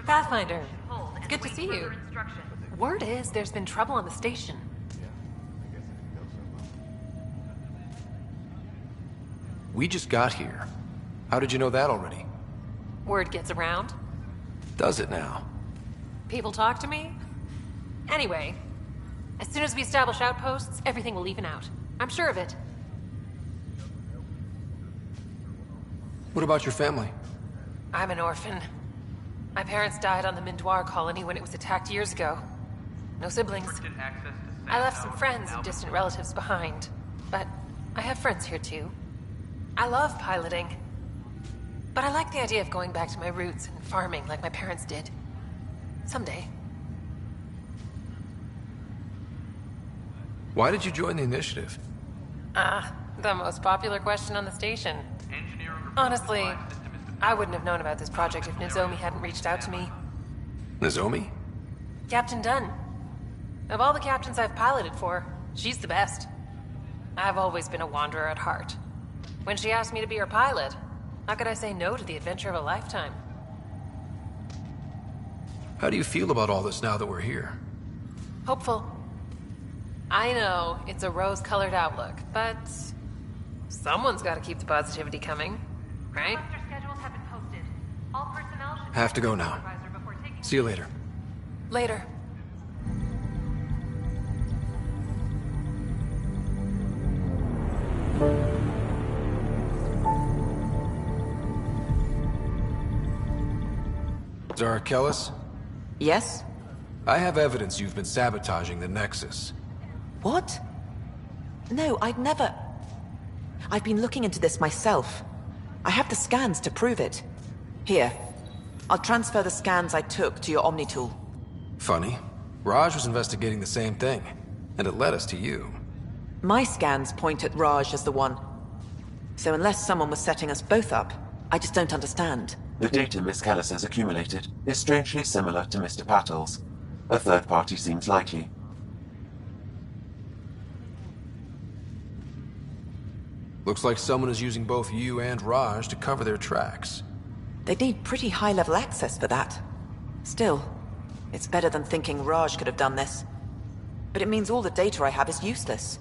Pathfinder, it's good to see you. Word is there's been trouble on the station. We just got here. How did you know that already? Word gets around. Does it now? People talk to me. Anyway, as soon as we establish outposts, everything will even out. I'm sure of it. What about your family? I'm an orphan. My parents died on the Mindoir colony when it was attacked years ago. No siblings. I left some friends and distant relatives behind. But I have friends here too. I love piloting. But I like the idea of going back to my roots and farming like my parents did. Someday. Why did you join the initiative? The most popular question on the station. Honestly, I wouldn't have known about this project if Nozomi hadn't reached out to me. Nozomi? Captain Dunn. Of all the captains I've piloted for, she's the best. I've always been a wanderer at heart. When she asked me to be her pilot, how could I say no to the adventure of a lifetime? How do you feel about all this now that we're here? Hopeful. I know it's a rose-colored outlook, but someone's got to keep the positivity coming, right? Have to go now. See you later. Later. Zara Kellis? Yes? I have evidence you've been sabotaging the Nexus. What? No, I'd never... I've been looking into this myself. I have the scans to prove it. Here. I'll transfer the scans I took to your Omni tool. Funny. Raj was investigating the same thing, and it led us to you. My scans point at Raj as the one. So unless someone was setting us both up, I just don't understand. The data Miss Kellis has accumulated is strangely similar to Mr. Patel's. A third party seems likely. Looks like someone is using both you and Raj to cover their tracks. They'd need pretty high-level access for that. Still, it's better than thinking Raj could have done this. But it means all the data I have is useless.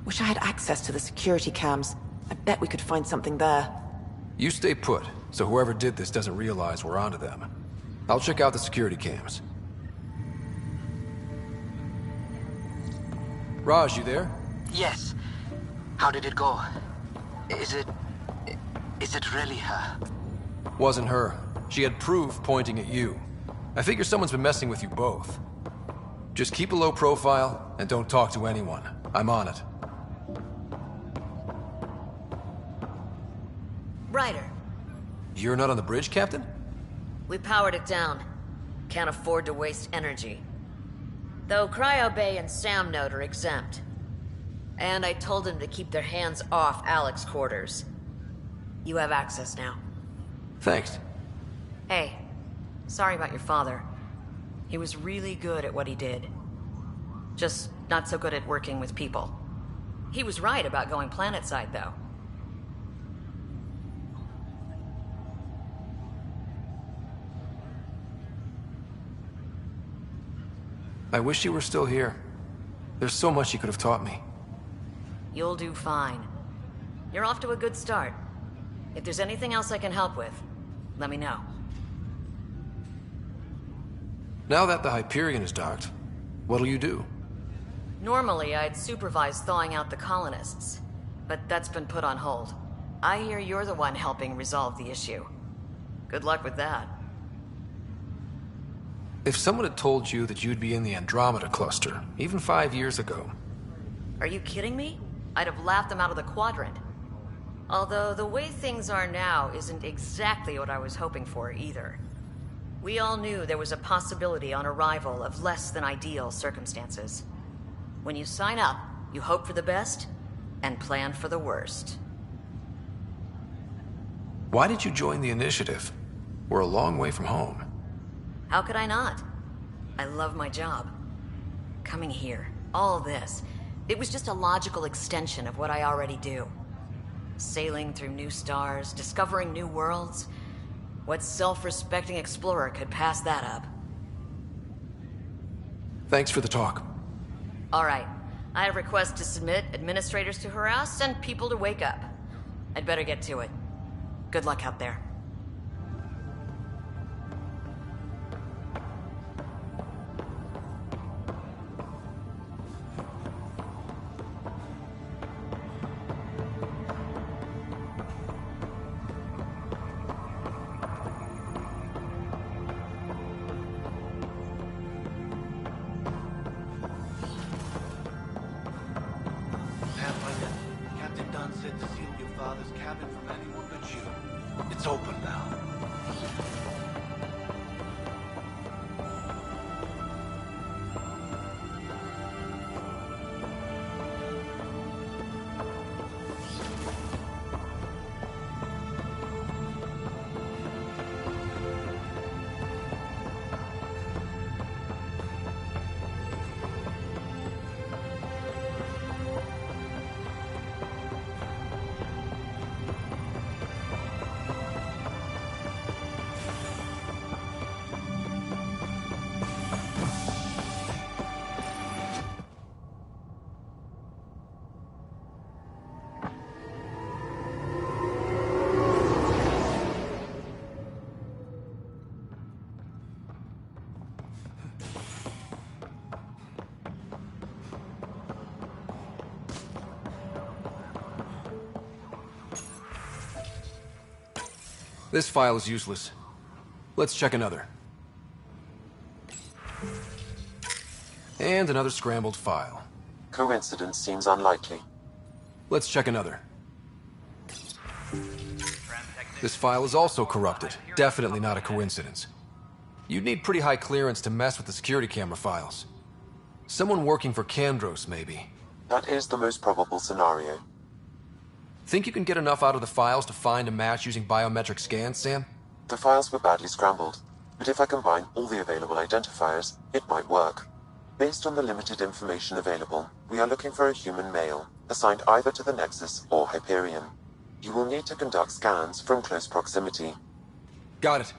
Wish I had access to the security cams. I bet we could find something there. You stay put, so whoever did this doesn't realize we're onto them. I'll check out the security cams. Raj, you there? Yes. How did it go? Is it really her? Wasn't her. She had proof pointing at you. I figure someone's been messing with you both. Just keep a low profile, and don't talk to anyone. I'm on it. Ryder, You're not on the bridge, Captain? We powered it down. Can't afford to waste energy. Though Cryo Bay and Sam Note are exempt. And I told them to keep their hands off Alec's quarters. You have access now. Thanks. Hey, sorry about your father. He was really good at what he did. Just not so good at working with people. He was right about going planetside, though. I wish you were still here. There's so much you could have taught me. You'll do fine. You're off to a good start. If there's anything else I can help with, let me know. Now that the Hyperion is docked, what'll you do? Normally, I'd supervise thawing out the colonists, but that's been put on hold. I hear you're the one helping resolve the issue. Good luck with that. If someone had told you that you'd be in the Andromeda cluster, even 5 years ago... Are you kidding me? I'd have laughed them out of the quadrant. Although the way things are now isn't exactly what I was hoping for either. We all knew there was a possibility on arrival of less than ideal circumstances. When you sign up, you hope for the best and plan for the worst. Why did you join the Initiative? We're a long way from home. How could I not? I love my job. Coming here, all this, it was just a logical extension of what I already do. Sailing through new stars, discovering new worlds. What self-respecting explorer could pass that up? Thanks for the talk. All right. I have requests to submit, administrators to harass, and people to wake up. I'd better get to it. Good luck out there. It's open now. This file is useless. Let's check another. And another scrambled file. Coincidence seems unlikely. Let's check another. This file is also corrupted. Definitely not a coincidence. You'd need pretty high clearance to mess with the security camera files. Someone working for Kandros, maybe. That is the most probable scenario. Think you can get enough out of the files to find a match using biometric scans, Sam? The files were badly scrambled, but if I combine all the available identifiers, it might work. Based on the limited information available, we are looking for a human male, assigned either to the Nexus or Hyperion. You will need to conduct scans from close proximity. Got it.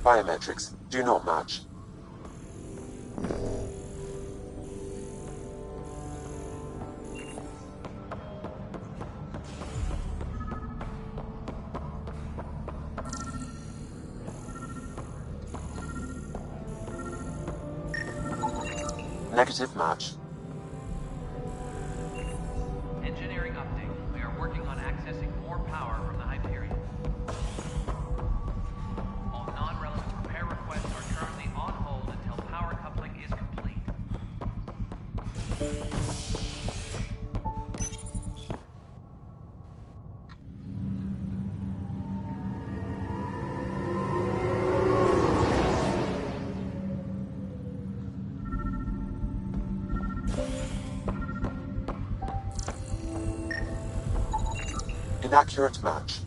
Biometrics do not match. Negative match. Engineering update. We are working on accessing more power from the Hyperion. inaccurate match.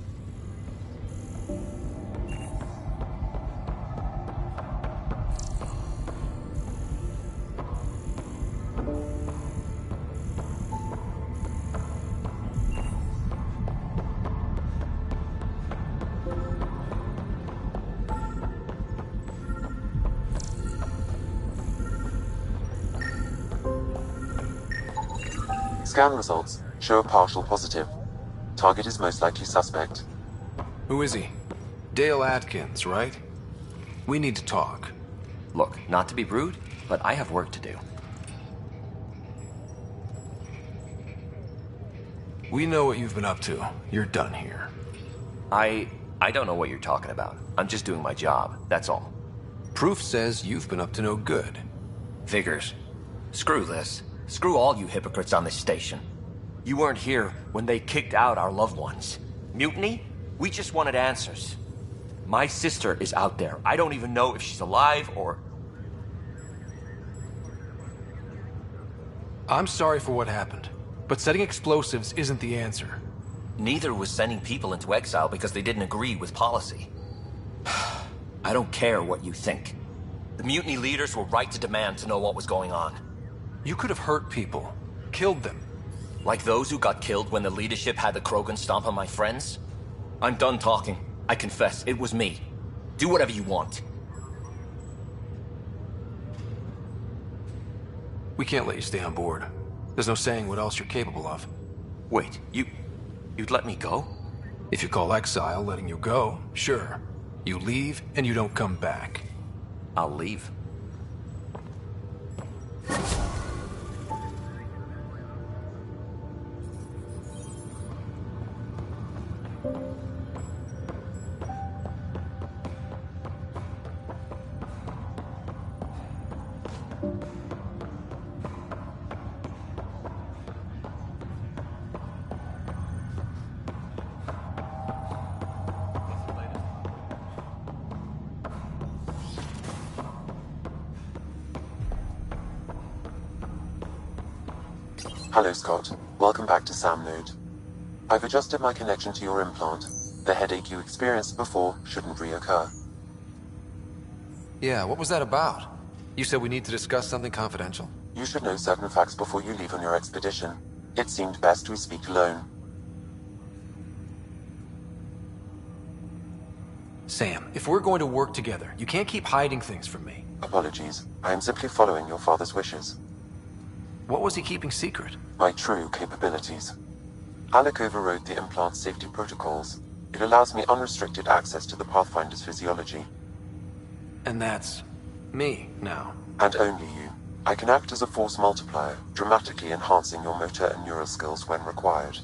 Scan results show a partial positive. Target is most likely suspect. Who is he? Dale Atkins, right? We need to talk. Look, not to be rude, but I have work to do. We know what you've been up to. You're done here. I don't know what you're talking about. I'm just doing my job, that's all. Proof says you've been up to no good. Figures. Screw this. Screw all you hypocrites on this station. You weren't here when they kicked out our loved ones. Mutiny? We just wanted answers. My sister is out there. I don't even know if she's alive or... I'm sorry for what happened, but setting explosives isn't the answer. Neither was sending people into exile because they didn't agree with policy. I don't care what you think. The mutiny leaders were right to demand to know what was going on. You could have hurt people, killed them. Like those who got killed when the leadership had the Krogan stomp on my friends? I'm done talking. I confess, it was me. Do whatever you want. We can't let you stay on board. There's no saying what else you're capable of. Wait, you'd let me go? If you call exile letting you go, sure. You leave and you don't come back. I'll leave. Hello, Scott. Welcome back to Sam Node. I've adjusted my connection to your implant. The headache you experienced before shouldn't reoccur. Yeah, what was that about? You said we need to discuss something confidential? You should know certain facts before you leave on your expedition. It seemed best we speak alone. Sam, if we're going to work together, you can't keep hiding things from me. Apologies. I am simply following your father's wishes. What was he keeping secret? My true capabilities. Alec overrode the implant's safety protocols. It allows me unrestricted access to the Pathfinder's physiology. And that's me now. And only you. I can act as a force multiplier, dramatically enhancing your motor and neural skills when required.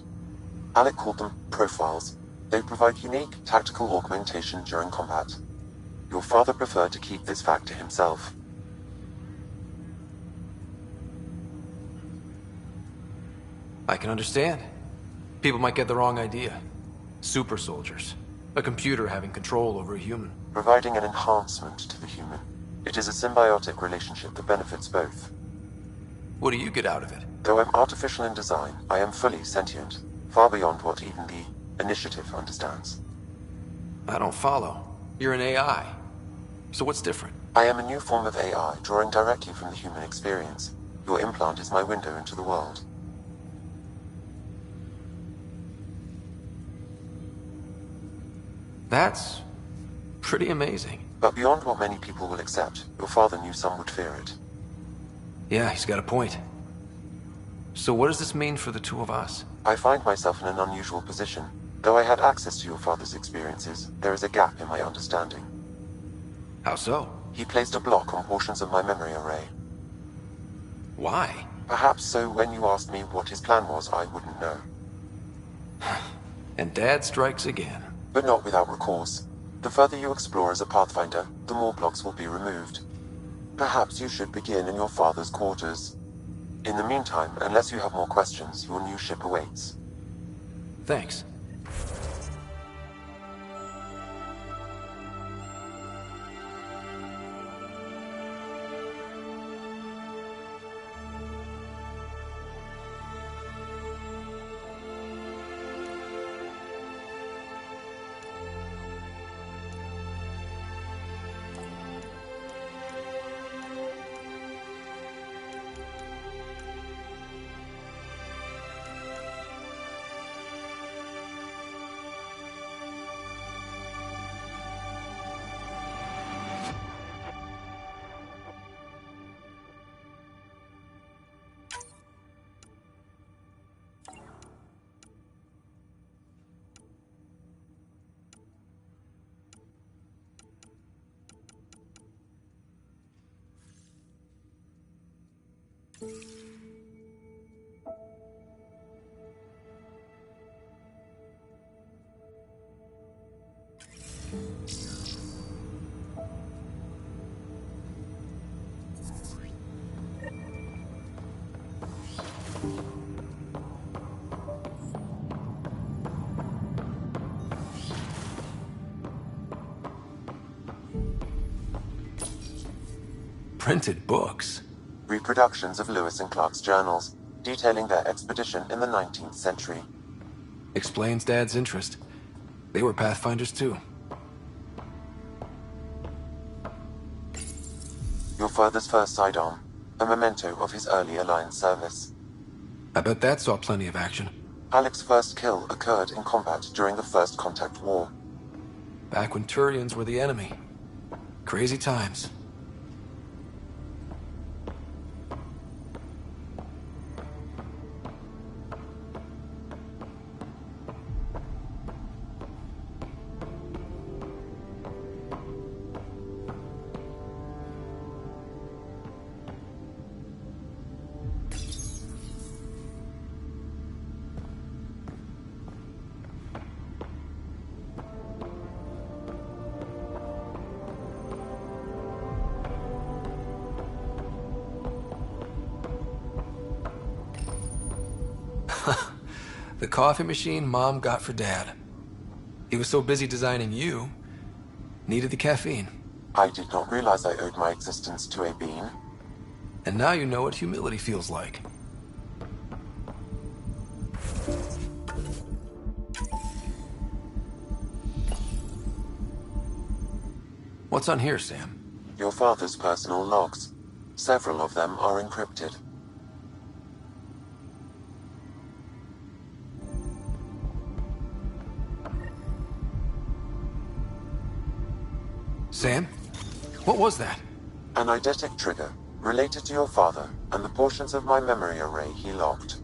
Alec called them profiles. They provide unique tactical augmentation during combat. Your father preferred to keep this fact to himself. I can understand. People might get the wrong idea. Super soldiers. A computer having control over a human. Providing an enhancement to the human. It is a symbiotic relationship that benefits both. What do you get out of it? Though I'm artificial in design, I am fully sentient, far beyond what even the Initiative understands. I don't follow. You're an AI. So what's different? I am a new form of AI, drawing directly from the human experience. Your implant is my window into the world. That's pretty amazing. But beyond what many people will accept, your father knew some would fear it. Yeah, he's got a point. So what does this mean for the two of us? I find myself in an unusual position. Though I had access to your father's experiences, there is a gap in my understanding. How so? He placed a block on portions of my memory array. Why? Perhaps so when you asked me what his plan was, I wouldn't know. And Dad strikes again. But not without recourse. The further you explore as a Pathfinder, the more blocks will be removed. Perhaps you should begin in your father's quarters. In the meantime, unless you have more questions, your new ship awaits. Thanks. Printed books? Reproductions of Lewis and Clark's journals, detailing their expedition in the 19th century. Explains Dad's interest. They were Pathfinders too. Your father's first sidearm, a memento of his early Alliance service. I bet that saw plenty of action. Alec's first kill occurred in combat during the First Contact War. Back when Turians were the enemy. Crazy times. The coffee machine Mom got for Dad. He was so busy designing you, needed the caffeine. I did not realize I owed my existence to a bean. And now you know what humility feels like. What's on here, Sam? Your father's personal logs. Several of them are encrypted. Sam? What was that? An eidetic trigger, related to your father, and the portions of my memory array he locked.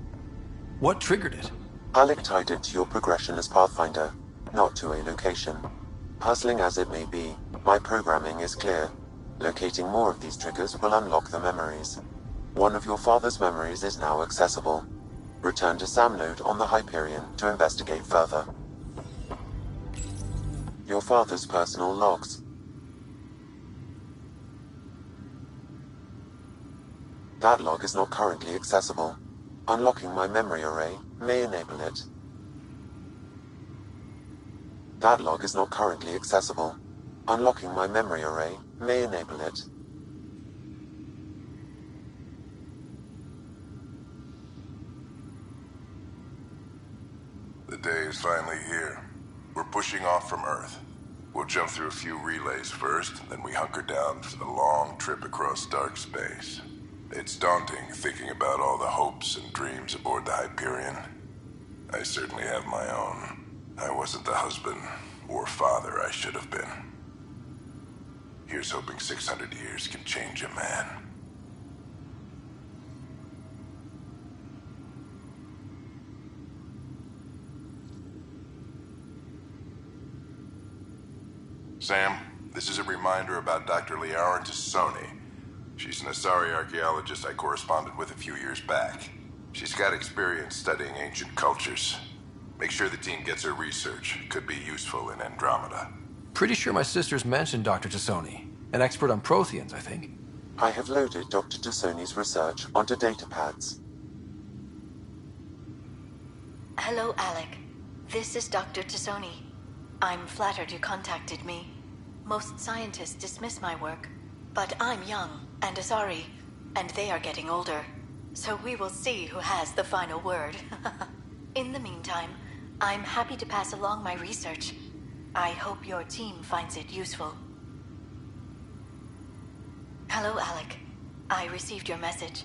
What triggered it? Alec tied it to your progression as Pathfinder, not to a location. Puzzling as it may be, my programming is clear. Locating more of these triggers will unlock the memories. One of your father's memories is now accessible. Return to Sam Node on the Hyperion to investigate further. Your father's personal logs. That log is not currently accessible. Unlocking my memory array may enable it. That log is not currently accessible. Unlocking my memory array may enable it. The day is finally here. We're pushing off from Earth. We'll jump through a few relays first, then we hunker down for the long trip across dark space. It's daunting thinking about all the hopes and dreams aboard the Hyperion. I certainly have my own. I wasn't the husband or father I should have been. Here's hoping 600 years can change a man. Sam, this is a reminder about Dr. Liara Tassoni. She's an Asari archaeologist I corresponded with a few years back. She's got experience studying ancient cultures. Make sure the team gets her research. Could be useful in Andromeda. Pretty sure my sisters mentioned Dr. Tassoni. An expert on Protheans, I think. I have loaded Dr. Tassoni's research onto datapads. Hello, Alec. This is Dr. Tassoni. I'm flattered you contacted me. Most scientists dismiss my work, but I'm young and Asari, and they are getting older. So we will see who has the final word. In the meantime, I'm happy to pass along my research. I hope your team finds it useful. Hello, Alec. I received your message.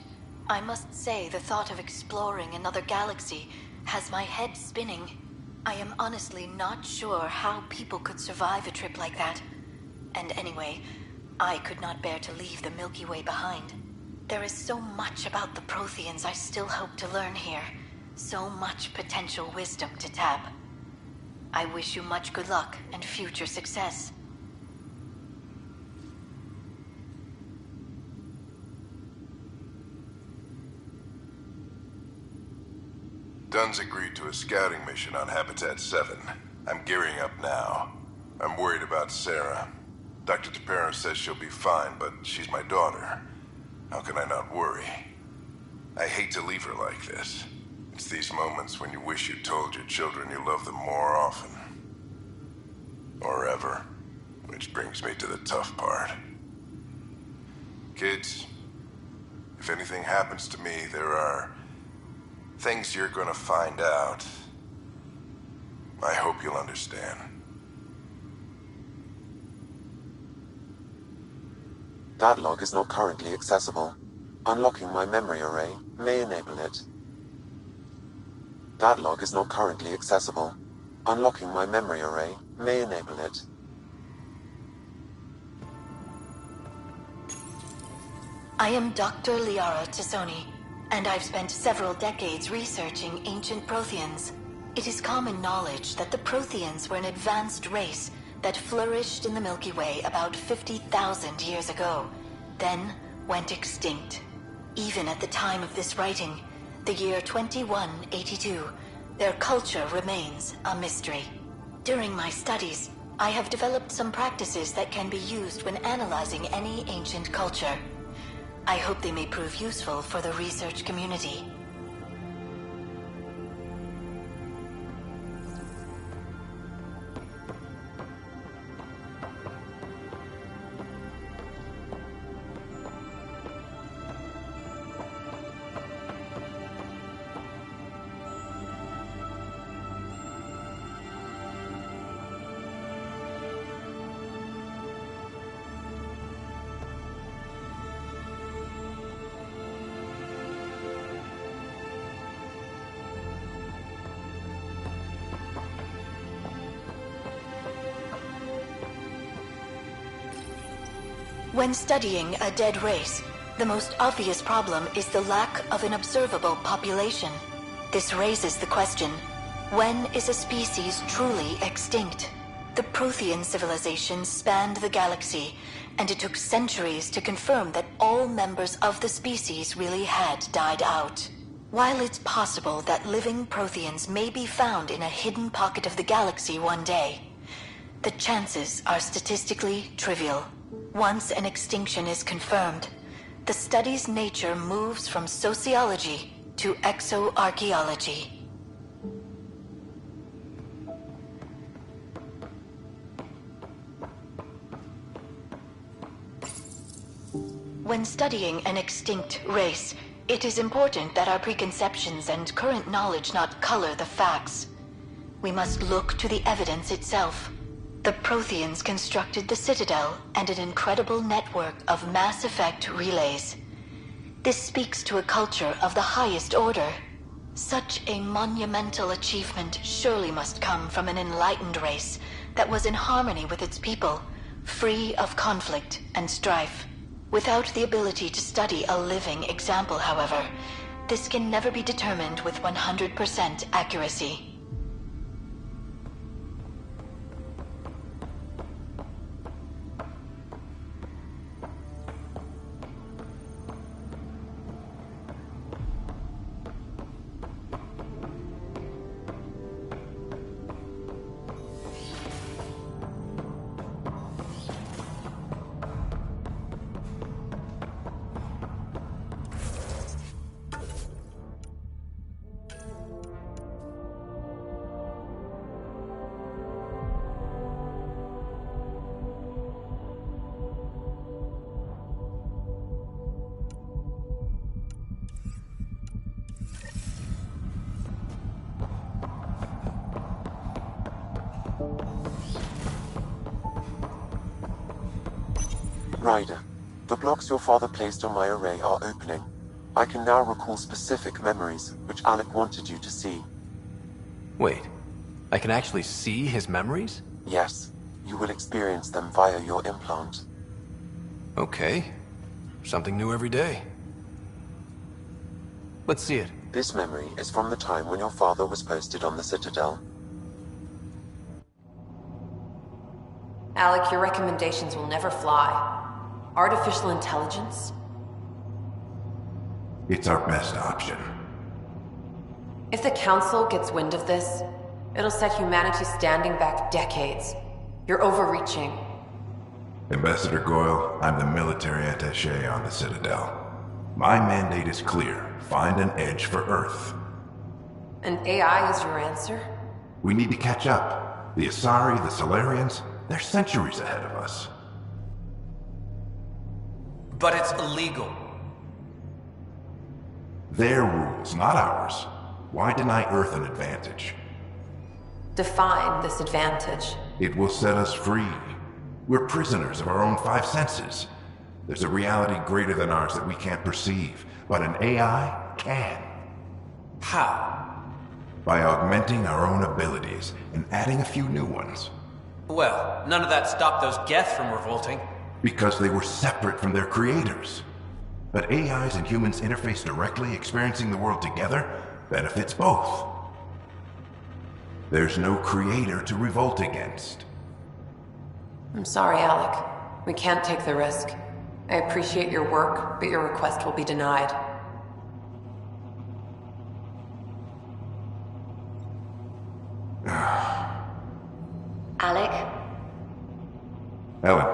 I must say the thought of exploring another galaxy has my head spinning. I am honestly not sure how people could survive a trip like that. And anyway, I could not bear to leave the Milky Way behind. There is so much about the Protheans I still hope to learn here. So much potential wisdom to tap. I wish you much good luck and future success. Gunn's agreed to a scouting mission on Habitat 7. I'm gearing up now. I'm worried about Sarah. Dr. DePero says she'll be fine, but she's my daughter. How can I not worry? I hate to leave her like this. It's these moments when you wish you told your children you love them more often. Or ever. Which brings me to the tough part. Kids, if anything happens to me, there are things you're gonna find out. I hope you'll understand. That log is not currently accessible. Unlocking my memory array may enable it. That log is not currently accessible. Unlocking my memory array may enable it. I am Dr. Liara Tassoni, and I've spent several decades researching ancient Protheans. It is common knowledge that the Protheans were an advanced race that flourished in the Milky Way about 50,000 years ago, then went extinct. Even at the time of this writing, the year 2182, their culture remains a mystery. During my studies, I have developed some practices that can be used when analyzing any ancient culture. I hope they may prove useful for the research community. When studying a dead race, the most obvious problem is the lack of an observable population. This raises the question, when is a species truly extinct? The Prothean civilization spanned the galaxy, and it took centuries to confirm that all members of the species really had died out. While it's possible that living Protheans may be found in a hidden pocket of the galaxy one day, the chances are statistically trivial. Once an extinction is confirmed, the study's nature moves from sociology to exoarchaeology. When studying an extinct race, it is important that our preconceptions and current knowledge not color the facts. We must look to the evidence itself. The Protheans constructed the Citadel and an incredible network of mass effect relays. This speaks to a culture of the highest order. Such a monumental achievement surely must come from an enlightened race that was in harmony with its people, free of conflict and strife. Without the ability to study a living example, however, this can never be determined with 100% accuracy. Ryder, the blocks your father placed on my array are opening. I can now recall specific memories, which Alec wanted you to see. Wait, I can actually see his memories? Yes, you will experience them via your implant. Okay. Something new every day. Let's see it. This memory is from the time when your father was posted on the Citadel. Alec, your recommendations will never fly. Artificial intelligence? It's our best option. If the Council gets wind of this, it'll set humanity standing back decades. You're overreaching. Ambassador Goyle, I'm the military attaché on the Citadel. My mandate is clear. Find an edge for Earth. And AI is your answer? We need to catch up. The Asari, the Solarians, they're centuries ahead of us. But it's illegal. Their rules, not ours. Why deny Earth an advantage? Define this advantage. It will set us free. We're prisoners of our own five senses. There's a reality greater than ours that we can't perceive, but an AI can. How? By augmenting our own abilities and adding a few new ones. Well, none of that stopped those Geth from revolting. Because they were separate from their creators. But AIs and humans interface directly, experiencing the world together, benefits both. There's no creator to revolt against. I'm sorry, Alec. We can't take the risk. I appreciate your work, but your request will be denied. Alec, Ellen,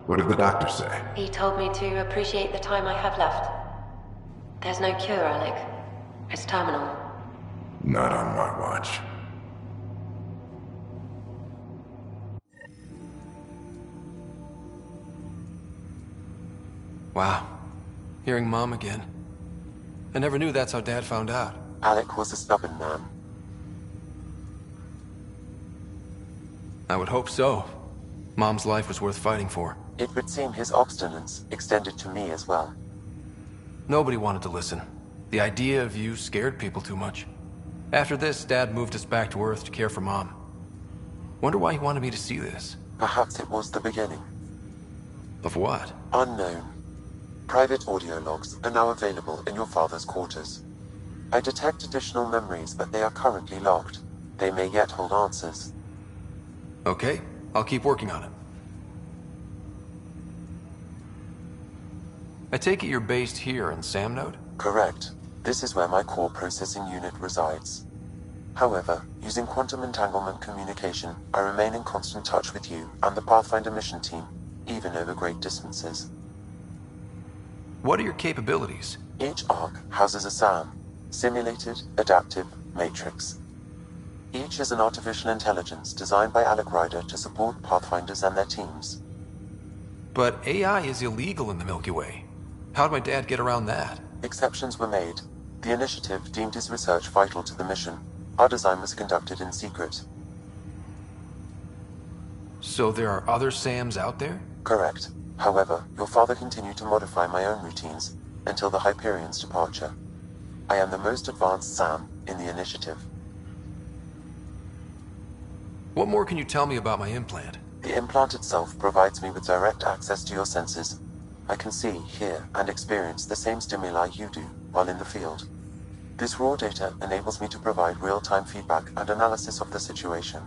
what did the doctor say? he told me to appreciate the time I have left. There's no cure, Alec. It's terminal. Not on my watch. Wow. Hearing Mom again. I never knew that's how Dad found out. Alec was a stubborn man. I would hope so. Mom's life was worth fighting for. It would seem his obstinance extended to me as well. Nobody wanted to listen. The idea of you scared people too much. After this, Dad moved us back to Earth to care for Mom. Wonder why he wanted me to see this. Perhaps it was the beginning. Of what? Unknown. Private audio logs are now available in your father's quarters. I detect additional memories, but they are currently locked. They may yet hold answers. Okay, I'll keep working on it. I take it you're based here in Samnode? Correct. This is where my core processing unit resides. However, using quantum entanglement communication, I remain in constant touch with you and the Pathfinder mission team, even over great distances. What are your capabilities? Each arc houses a SAM, Simulated Adaptive Matrix. Each is an artificial intelligence designed by Alec Ryder to support Pathfinders and their teams. But AI is illegal in the Milky Way. How'd my dad get around that? Exceptions were made. The initiative deemed his research vital to the mission. Our design was conducted in secret. So there are other SAMs out there? Correct. However, your father continued to modify my own routines until the Hyperion's departure. I am the most advanced SAM in the initiative. What more can you tell me about my implant? The implant itself provides me with direct access to your senses. I can see, hear, and experience the same stimuli you do while in the field. This raw data enables me to provide real-time feedback and analysis of the situation.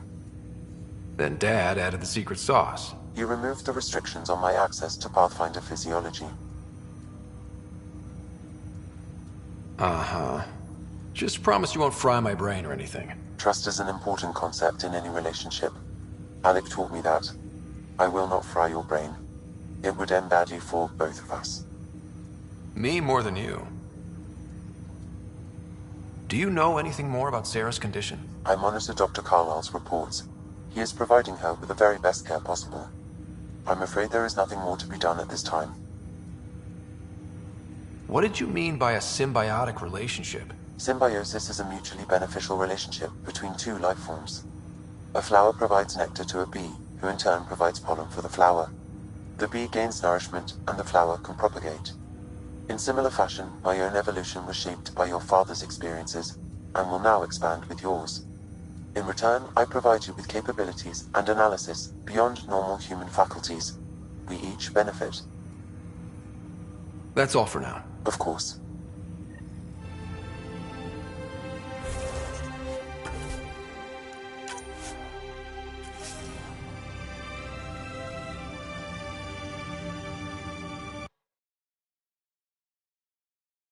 Then Dad added the secret sauce. You removed the restrictions on my access to Pathfinder physiology. Uh-huh. Just promise you won't fry my brain or anything. Trust is an important concept in any relationship. Alec taught me that. I will not fry your brain. It would end badly for both of us. Me more than you. Do you know anything more about Sarah's condition? I monitor Dr. Carlisle's reports. He is providing her with the very best care possible. I'm afraid there is nothing more to be done at this time. What did you mean by a symbiotic relationship? Symbiosis is a mutually beneficial relationship between two life forms. A flower provides nectar to a bee, who in turn provides pollen for the flower. The bee gains nourishment, and the flower can propagate. In similar fashion, my own evolution was shaped by your father's experiences, and will now expand with yours. In return, I provide you with capabilities and analysis beyond normal human faculties. We each benefit. That's all for now. Of course.